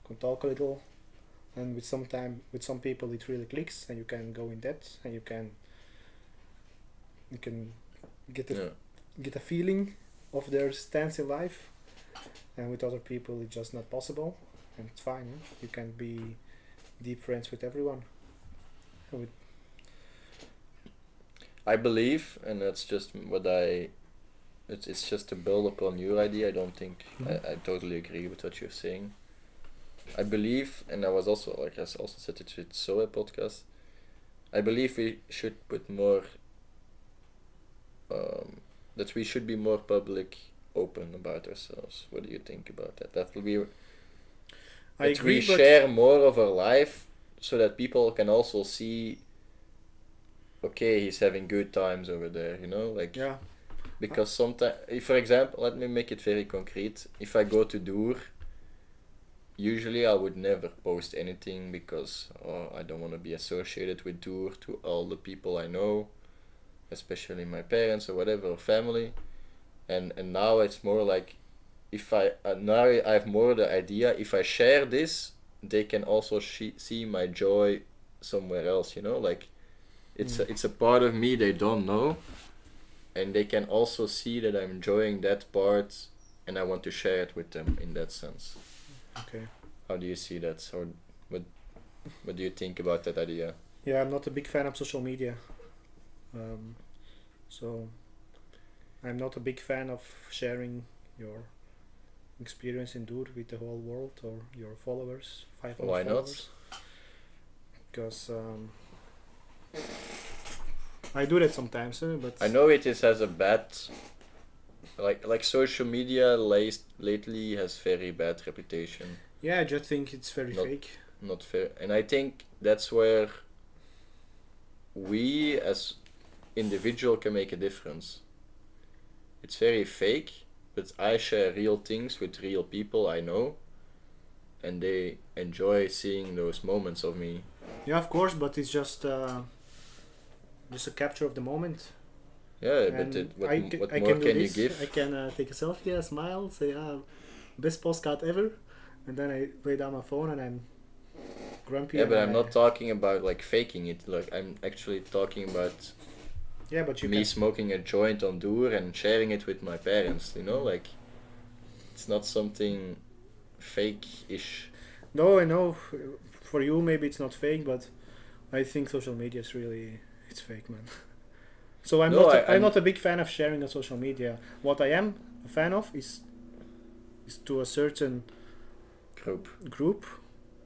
can talk a little. And with some people it really clicks, and you can go in depth, and you can get a feeling of their stance in life. And with other people it's just not possible, and it's fine. You can be deep friends with everyone. And I believe, and that's just it's just to build upon your idea. I don't think I totally agree with what you're saying. I believe, and I was also, like I also said it with SoE podcast, I believe we should put more, that we should be more public, open about ourselves. What do you think about that? That will be, I that agree, we but share more of our life so that people can also see, okay, he's having good times over there, like, yeah, because sometimes, for example, let me make it very concrete. If I go to Doer, usually I would never post anything because I don't want to be associated with Doer to all the people I know, especially my parents or whatever, or family. And now it's more like, if now I have more the idea, if I share this, they can also see my joy somewhere else, like it's a part of me they don't know, and they can also see that I'm enjoying that part, and I want to share it with them in that sense. okay. How do you see that, or what do you think about that idea? Yeah, I'm not a big fan of social media. So I'm not a big fan of sharing your experience in Doer with the whole world or your followers, 500 Why not? followers. Because I do that sometimes, but I know it has a bad, like social media lately has very bad reputation. yeah, I just think it's very fake. Not fair, and I think that's where we as individual can make a difference. It's very fake, but I share real things with real people I know, and they enjoy seeing those moments of me. Yeah, of course, but it's just a capture of the moment. Yeah, And but what I more can do can you this. give? I can take a selfie, a smile, say, best postcard ever, and then I lay down my phone and I'm grumpy. Yeah, and but I'm not talking about like faking it. Like I'm actually talking about Yeah, but you me can. smoking a joint on tour and sharing it with my parents. You know, like it's not something fake-ish. No, I know. For you, maybe it's not fake, but I think social media is really it's fake, man. So I'm No, not. I'm Not a big fan of sharing on social media. What I am a fan of is to a certain group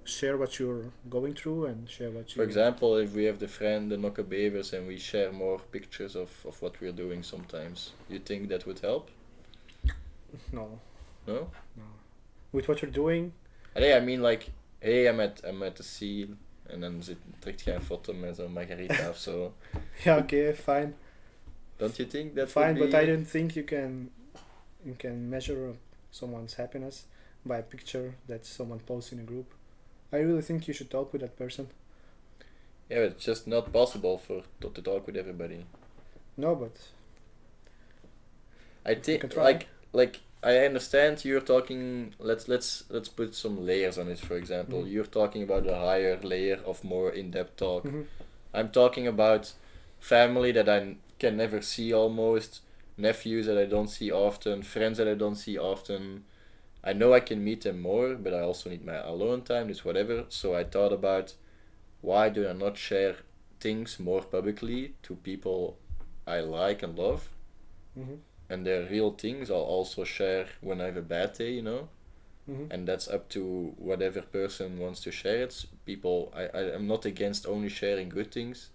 share what you're going through and share what you. For example, if we have the friend the Nokke Bevers and we share more pictures of what we're doing sometimes, you think that would help? No. No? No. With what you're doing? I mean like, hey, I'm at the sea en dan trekt jij een foto met zo'n margarita of zo. Yeah, okay, fine. Don't you think that fine, would be... but I don't think you can measure someone's happiness by a picture that someone posts in a group. I really think you should talk with that person. Yeah, but it's just not possible to talk with everybody. No, but I think like I understand you're talking. Let's put some layers on it. For example, you're talking about a higher layer of more in-depth talk. I'm talking about family that I can never see almost, nephews that I don't see often, friends that I don't see often. I know I can meet them more, but I also need my alone time, this whatever. So I thought about, why do I not share things more publicly to people I like and love? And their real things I'll also share when I have a bad day, you know? And that's up to whatever person wants to share it. People, I'm not against only sharing good things.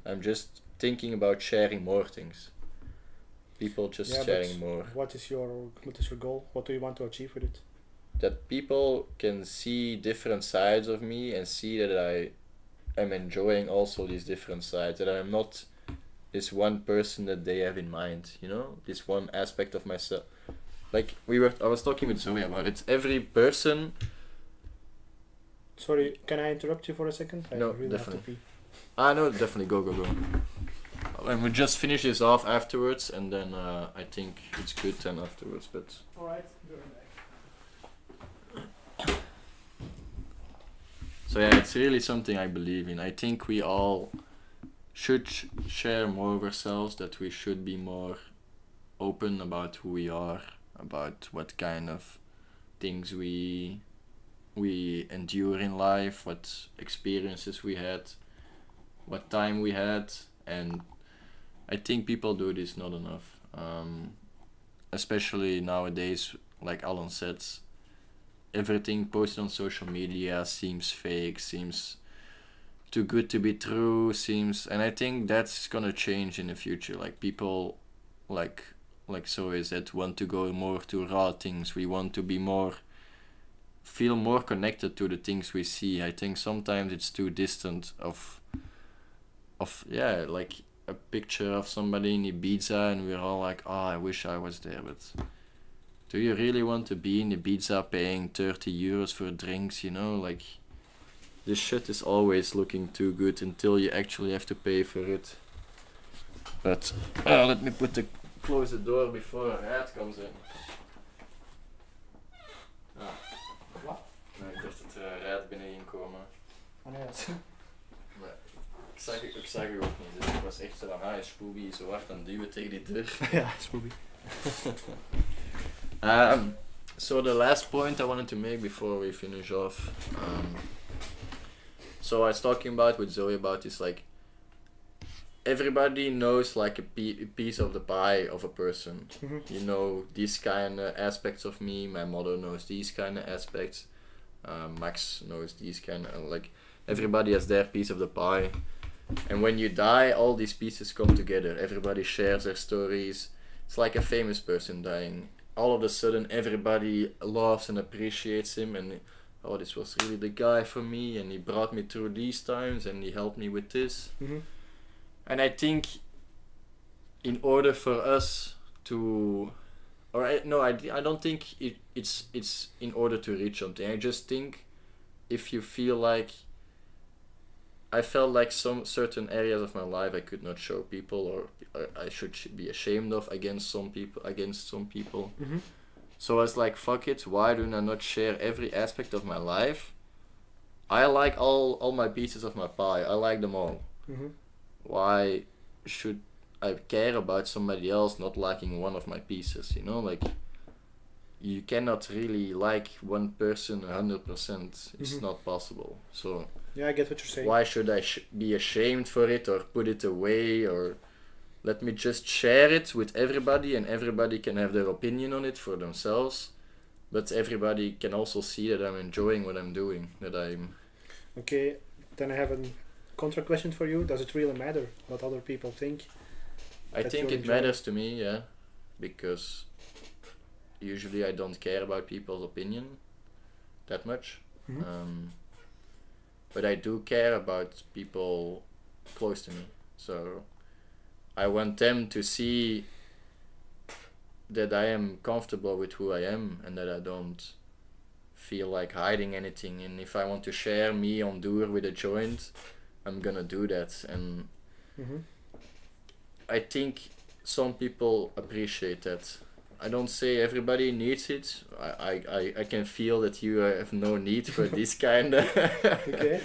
I'm just thinking about sharing more things. People just sharing more. What is your goal? What do you want to achieve with it? That people can see different sides of me and see that I am enjoying also these different sides. That I'm not this one person that they have in mind, you know? This one aspect of myself. Like I was talking with Zoe about it. Every person... Sorry, can I interrupt you for a second? No, really definitely. Have to pee. No, definitely. Go. And we just finish this off afterwards, and then I think it's good then afterwards, but... Alright, go back. So yeah, it's really something I believe in. I think we all should share more of ourselves, that we should be more open about who we are, about what kind of things we endure in life, what experiences we had, what time we had, and I think people do this not enough. Especially nowadays, like Alen said, everything posted on social media seems fake, seems too good to be true, and I think that's gonna change in the future. Like people, like Zoe said, want to go more to raw things. We want to feel more connected to the things we see. I think sometimes it's too distant of like a picture of somebody in Ibiza and we're all like, oh, I wish I was there, but do you really want to be in Ibiza paying 30 euros for drinks, you know? Like, this shit is always looking too good until you actually have to pay for it. But let me close the door before a rat comes in. Wat? Nee, ik dacht dat er een rat binnenin komen. Oh nee, dat Ik zag u ook niet, dus ik was echt zo van, is Spoobie zo hard aan het duwen tegen die deur. Ja, Spoobie. So the last point I wanted to make before we finish off. So I was talking about with Zoe about this, like, everybody knows like a piece of the pie of a person. You know these kind of aspects of me. My mother knows these kind of aspects. Max knows these kind of, like, everybody has their piece of the pie. And when you die, all these pieces come together. Everybody shares their stories. It's like a famous person dying. All of a sudden, everybody loves and appreciates him, and oh, this was really the guy for me, and he brought me through these times, and he helped me with this. And I think in order for us to, I don't think it's in order to reach something. I just think if you feel like I felt like some certain areas of my life I could not show people, or I should be ashamed of against some people. Mm-hmm. So I was like, fuck it, why do I not share every aspect of my life? I like all my pieces of my pie. I like them all. Mm-hmm. Why should I care about somebody else not liking one of my pieces? You know, like, you cannot really like one person 100%. It's Mm-hmm. not possible. So Yeah, I get what you're saying. why should I be ashamed for it or put it away, or let me just share it with everybody and everybody can have their opinion on it for themselves, but everybody can also see that I'm enjoying what I'm doing, that I'm... Okay, then I have a contra question for you. Does it really matter what other people think? I That think you're it enjoying? matters to me, yeah, because usually I don't care about people's opinion that much. Mm-hmm. But I do care about people close to me. So I want them to see that I am comfortable with who I am and that I don't feel like hiding anything. And if I want to share me on tour with a joint, I'm gonna do that. And Mm-hmm. I think some people appreciate that. I don't say everybody needs it. I can feel that you have no need for this kind of... Okay.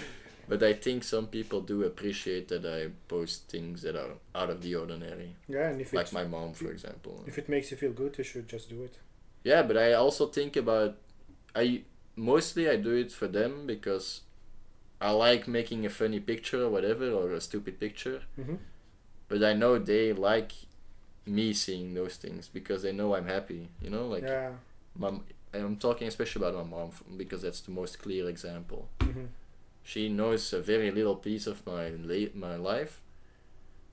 But I think some people do appreciate that I post things that are out of the ordinary. Yeah, and if Like my mom, for example. if it makes you feel good, you should just do it. Yeah, but I also think about... Mostly I do it for them because I like making a funny picture or whatever, or a stupid picture. Mm-hmm. But I know they like me seeing those things because they know I'm happy, you know, like... Yeah. I'm talking especially about my mom because that's the most clear example. Mm-hmm. She knows a very little piece of my life,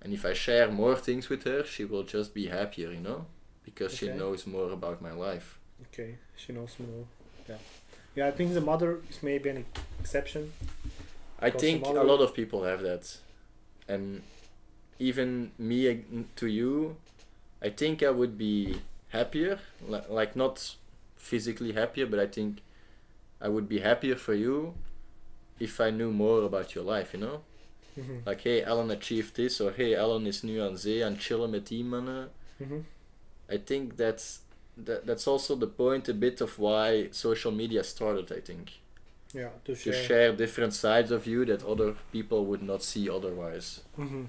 and if I share more things with her, she will just be happier, you know, because she Okay. knows more about my life. Okay, she knows more. Yeah. Yeah, I think the mother is maybe an exception. I Because think the a mother- lot of people have that, and even me to you, I think I would be happier, like not physically happier, but I think I would be happier for you if I knew more about your life, you know? Mm-hmm. Like, hey, Alen achieved this, or hey, Alen is nu aan zee aan chillen met die mannen. Mm-hmm. I think that's also the point a bit of why social media started, I think. Yeah, to To share. share different sides of you that other people would not see otherwise. Mm-hmm.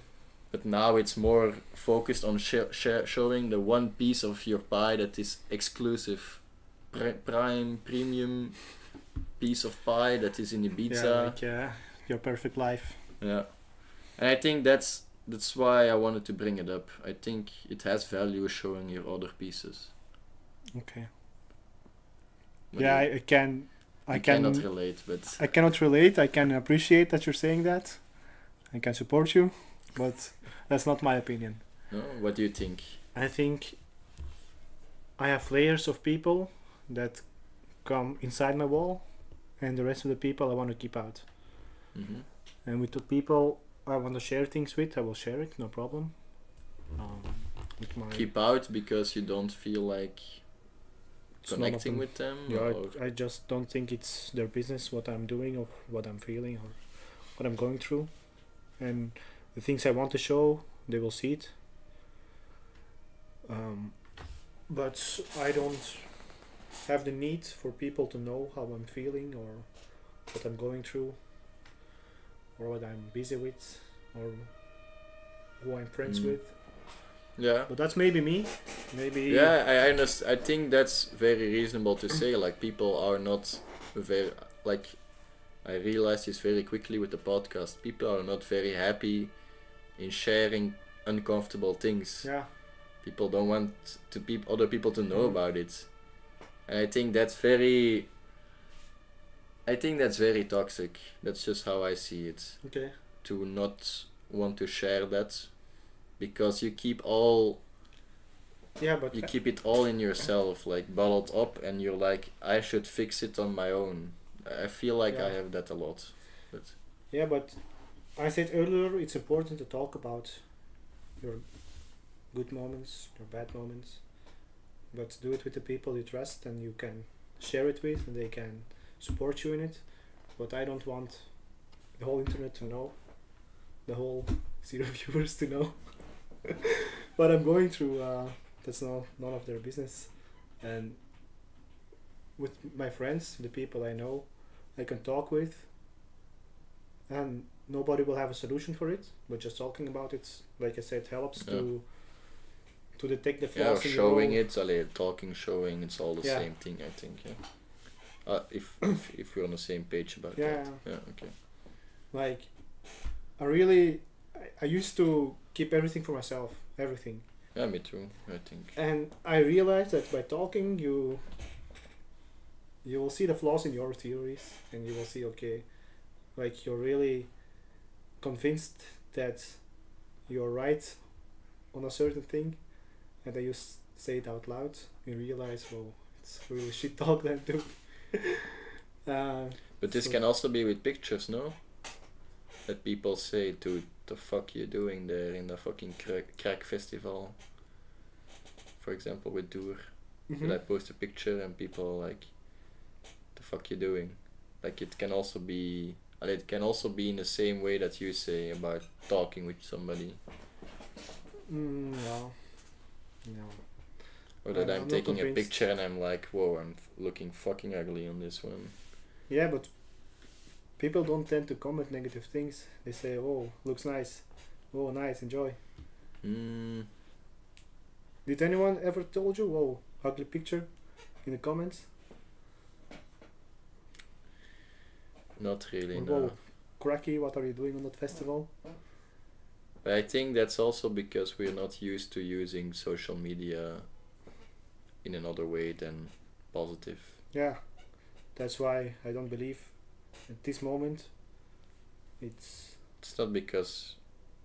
But now it's more focused on showing the one piece of your pie that is exclusive, premium piece of pie that is in Ibiza. Yeah, like your perfect life. Yeah. And I think that's why I wanted to bring it up. I think it has value showing your other pieces. Okay. But Yeah, you I cannot cannot relate, but I cannot relate. I can appreciate that you're saying that. I can support you, but that's not my opinion. no, what do you think? I think I have layers of people that come inside my wall, and the rest of the people I want to keep out. Mm-hmm. And with the people I want to share things with, I will share it, no problem. With my Keep out because you don't feel like it's none of connecting them. with them? Yeah, Or... I just don't think it's their business what I'm doing or what I'm feeling or what I'm going through. And the things I want to show, they will see it. But I don't have the need for people to know how I'm feeling or what I'm going through or what I'm busy with or who I'm friends with. Yeah. But that's maybe me. Maybe Yeah, I understand. I think that's very reasonable to say. Like, people are not very, like, I realized this very quickly with the podcast. People are not very happy in sharing uncomfortable things. Yeah. People don't want to other people to know Mhm. about it, and I think that's very toxic. That's just how I see it. Okay. To not want to share that, because you keep all Yeah, but you keep it all in yourself, like bottled up, and you're like, I should fix it on my own. I feel like I Yeah. have that a lot, but Yeah, but I said earlier it's important to talk about your good moments, your bad moments, but do it with the people you trust and you can share it with and they can support you in it. But I don't want the whole internet to know the whole 0 viewers to know what I'm going through. That's none of their business. And with my friends, the people I know, I can talk with, and nobody will have a solution for it, but just talking about it, like I said, helps to detect the flaws in showing the it, talking, showing, it's all the same thing, I think. If we're on the same page about that. Yeah, okay. Like, I used to keep everything for myself, everything. Yeah, me too, I think. And I realized that by talking, you will see the flaws in your theories, and you will see, okay, like you're really convinced that you're right on a certain thing, and then you say it out loud, you realize, well, it's really shit talk then too. But this can also be with pictures, no? That people say, dude, the fuck you doing there in the fucking crack festival? For example, with Doer. That I post a picture and people are like, the fuck you doing? Like it can also be in the same way that you say about talking with somebody. No. Or that I'm taking a picture and I'm like, whoa, I'm looking fucking ugly on this one. Yeah, but people don't tend to comment negative things. They say, oh, looks nice. Oh, nice, enjoy. Did anyone ever told you, whoa, ugly picture in the comments? Not really, whoa, no. Cracky, what are you doing on that festival? But I think that's also because we're not used to using social media in another way than positive. Yeah, that's why I don't believe at this moment it's not because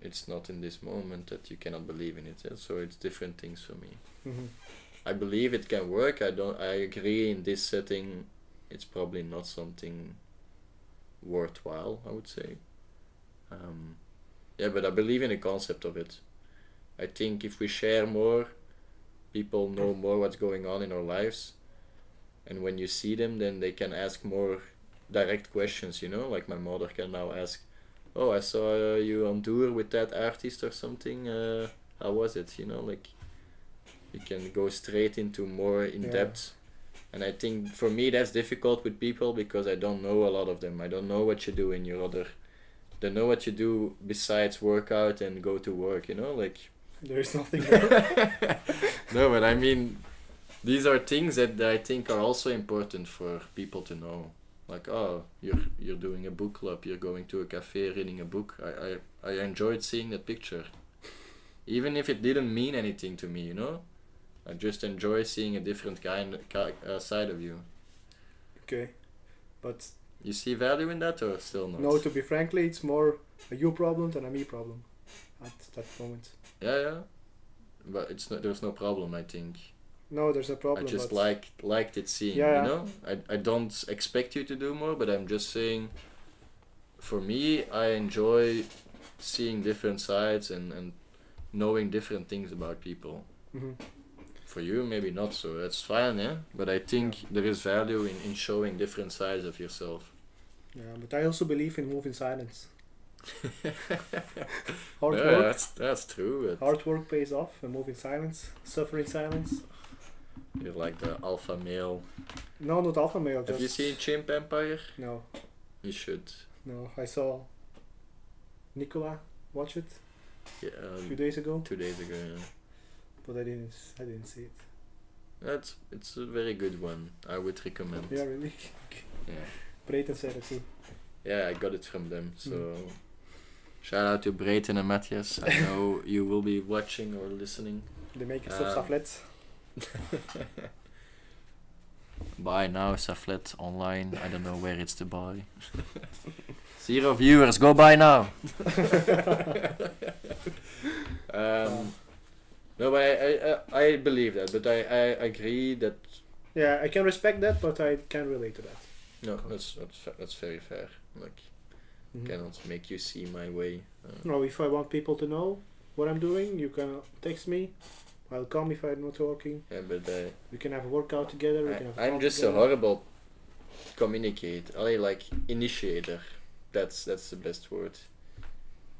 it's not in this moment that you cannot believe in it. So it's different things for me. I believe it can work. I agree in this setting it's probably not something worthwhile, I would say. But I believe in the concept of it. I think if we share more, people know more what's going on in our lives, and when you see them, then they can ask more direct questions, like my mother can now ask, oh, I saw you on tour with that artist or something, how was it, like you can go straight into more in depth. And I think for me that's difficult with people because I don't know a lot of them. I don't know what you do in your other, don't know what you do besides workout and go to work, like there is nothing there. No, but I mean these are things that I think are also important for people to know. Like, oh, you're doing a book club, you're going to a cafe reading a book. I enjoyed seeing that picture. Even if it didn't mean anything to me, I just enjoy seeing a different side of you. Okay, but you see value in that or still not? No, to be frankly, it's more a you problem than a me problem at that moment. Yeah, but there's no problem, I think. No, there's a problem. I just liked it seeing, I don't expect you to do more, but I'm just saying, for me, I enjoy seeing different sides and knowing different things about people. For you, maybe not so, that's fine, but I think there is value in showing different sides of yourself. Yeah, but I also believe in moving silence. Hard work. That's true. Hard work pays off, and moving silence, suffering silence. You're like the alpha male. No, not alpha male. Have you seen Chimp Empire? No. You should. No, I saw Nicola watch it. Yeah. A few days ago. 2 days ago. Yeah. But I didn't see it. It's a very good one. I would recommend. Yeah, really. Yeah. Brayton said it too. Yeah, I got it from them. So shout out to Brayton and Matthias. I know you will be watching or listening. The makers of Saflet. Buy now, Saflet online. I don't know where it's to buy. 0 viewers, go buy now. No, but I believe that, but I agree that. Yeah, I can respect that, but I can't relate to that. No, that's very fair. Like, cannot make you see my way. No, if I want people to know what I'm doing, you can text me. I'll come if I'm not working. Yeah, but we can have a workout together. I'm just together. A horrible communicator. Like initiator. That's the best word.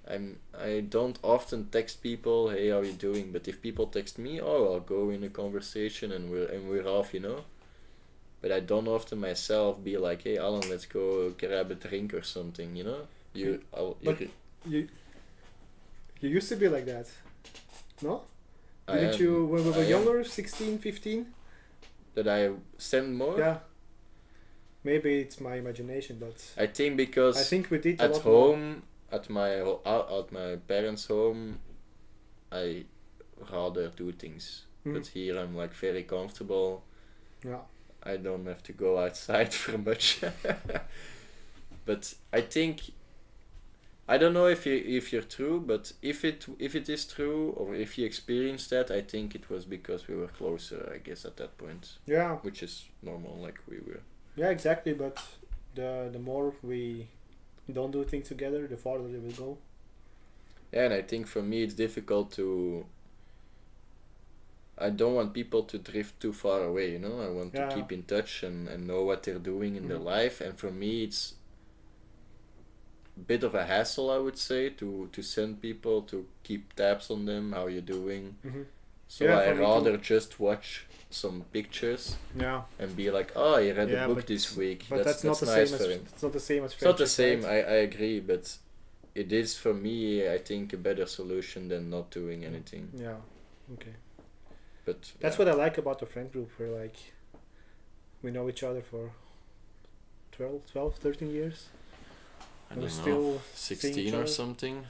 I don't often text people, hey, how you doing? But if people text me, oh, I'll go in a conversation and we're off, you know. But I don't often myself be like, hey, Alen, let's go grab a drink or something, you know. You used to be like that, no? I Didn't am- you when we were I am. younger, 16, 15? That I send more. Yeah. Maybe it's my imagination, but I think because I think we did a at lot more. home, at my parents' home, I rather do things. Mhm. But here I'm like very comfortable. Yeah. I don't have to go outside for much. But I think I don't know if you're true, but if it is true or if you experienced that, I think it was because we were closer, I guess, at that point, Yeah. which is normal, like we were. Yeah, exactly. But the more we don't do things together, the farther they will go. Yeah, and I think for me it's difficult to. I don't want people to drift too far away, you know. I want Yeah. to keep in touch and know what they're doing in their Mhm. life, and for me it's a bit of a hassle, I would say, to send people to keep tabs on them, how you're doing. Mm-hmm. So Yeah, I for me too. rather just watch some pictures Yeah. and be like, oh, he read Yeah, a book but- this week. But that's not the nice same for as him. it's not the same as It's not the friendship, same, right? I agree, but it is for me, I think, a better solution than not doing anything. Yeah. Okay. But That's yeah. what I like about the friend group. We're like, we know each other for 12, 13 years. I And don't we're know, still seeing 16 each or other. something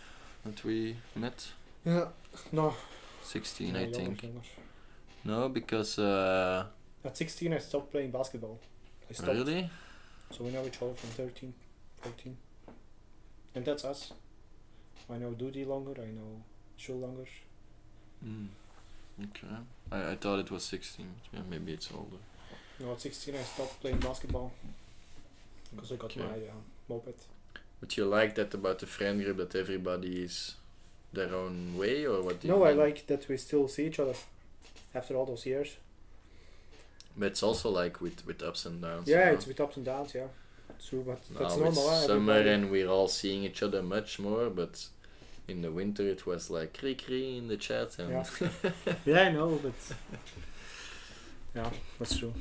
that we met. Yeah. No. 16, no, I younger, think. younger. No, because At 16, I stopped playing basketball. I stopped. really, So we know each other from 13, 14. And that's us. I know Doody longer, I know Shul longer. okay. I thought it was 16. Yeah, maybe it's older. No, at 16 I stopped playing basketball. Because I got Okay. my moped. But you like that about the friend group, that everybody is their own way, or what do you No, I mean? like that we still see each other after all those years. But it's also like with ups and downs. Yeah, you know? it's with ups and downs, yeah. True, but Now that's it's normal. summer Everybody- and we're all seeing each other much more, but in the winter it was like cree in the chat and Yeah. Yeah, I know, but yeah, that's true.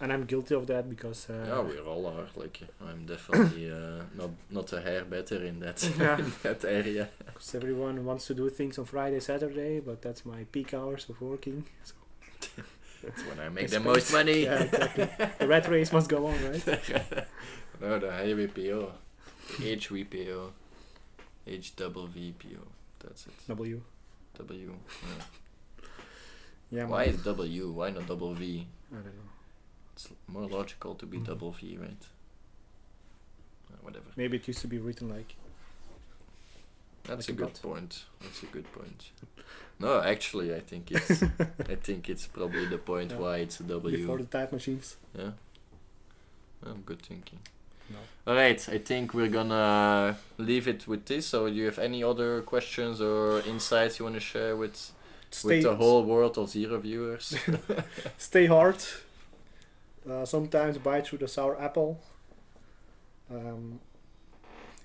And I'm guilty of that because yeah, we all are. Like I'm definitely not a hair better in that Yeah. in that area. because everyone wants to do things on Friday, Saturday, but that's my peak hours of working. So That's when I make It's the most money. yeah, exactly. The rat race must go on, right? No, the HWPO, HWPO, HWPO. That's it. W. W. Yeah. Yeah. Why man. is W? Why not double V? I don't know. It's more logical to be Mhm. double V, right? Whatever. Maybe it used to be written like. That's Like a a good bot. point. That's a good point. No, actually, I think it's I think it's probably the point Yeah. why it's a W. Before the type machines. Yeah. Good thinking. No. All right, I think we're gonna leave it with this. So, do you have any other questions or insights you want to share with the whole world of zero viewers? Stay hard. Sometimes bite through the sour apple.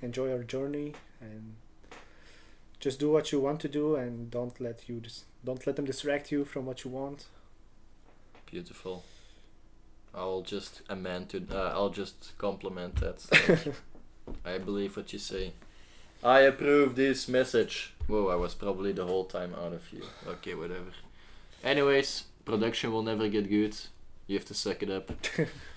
Enjoy your journey and just do what you want to do and don't let them distract you from what you want. Beautiful. I'll just I'll just compliment that. I believe what you say. I approve this message. Whoa, I was probably the whole time out of you. Okay, whatever. Anyways, production will never get good. You have to suck it up.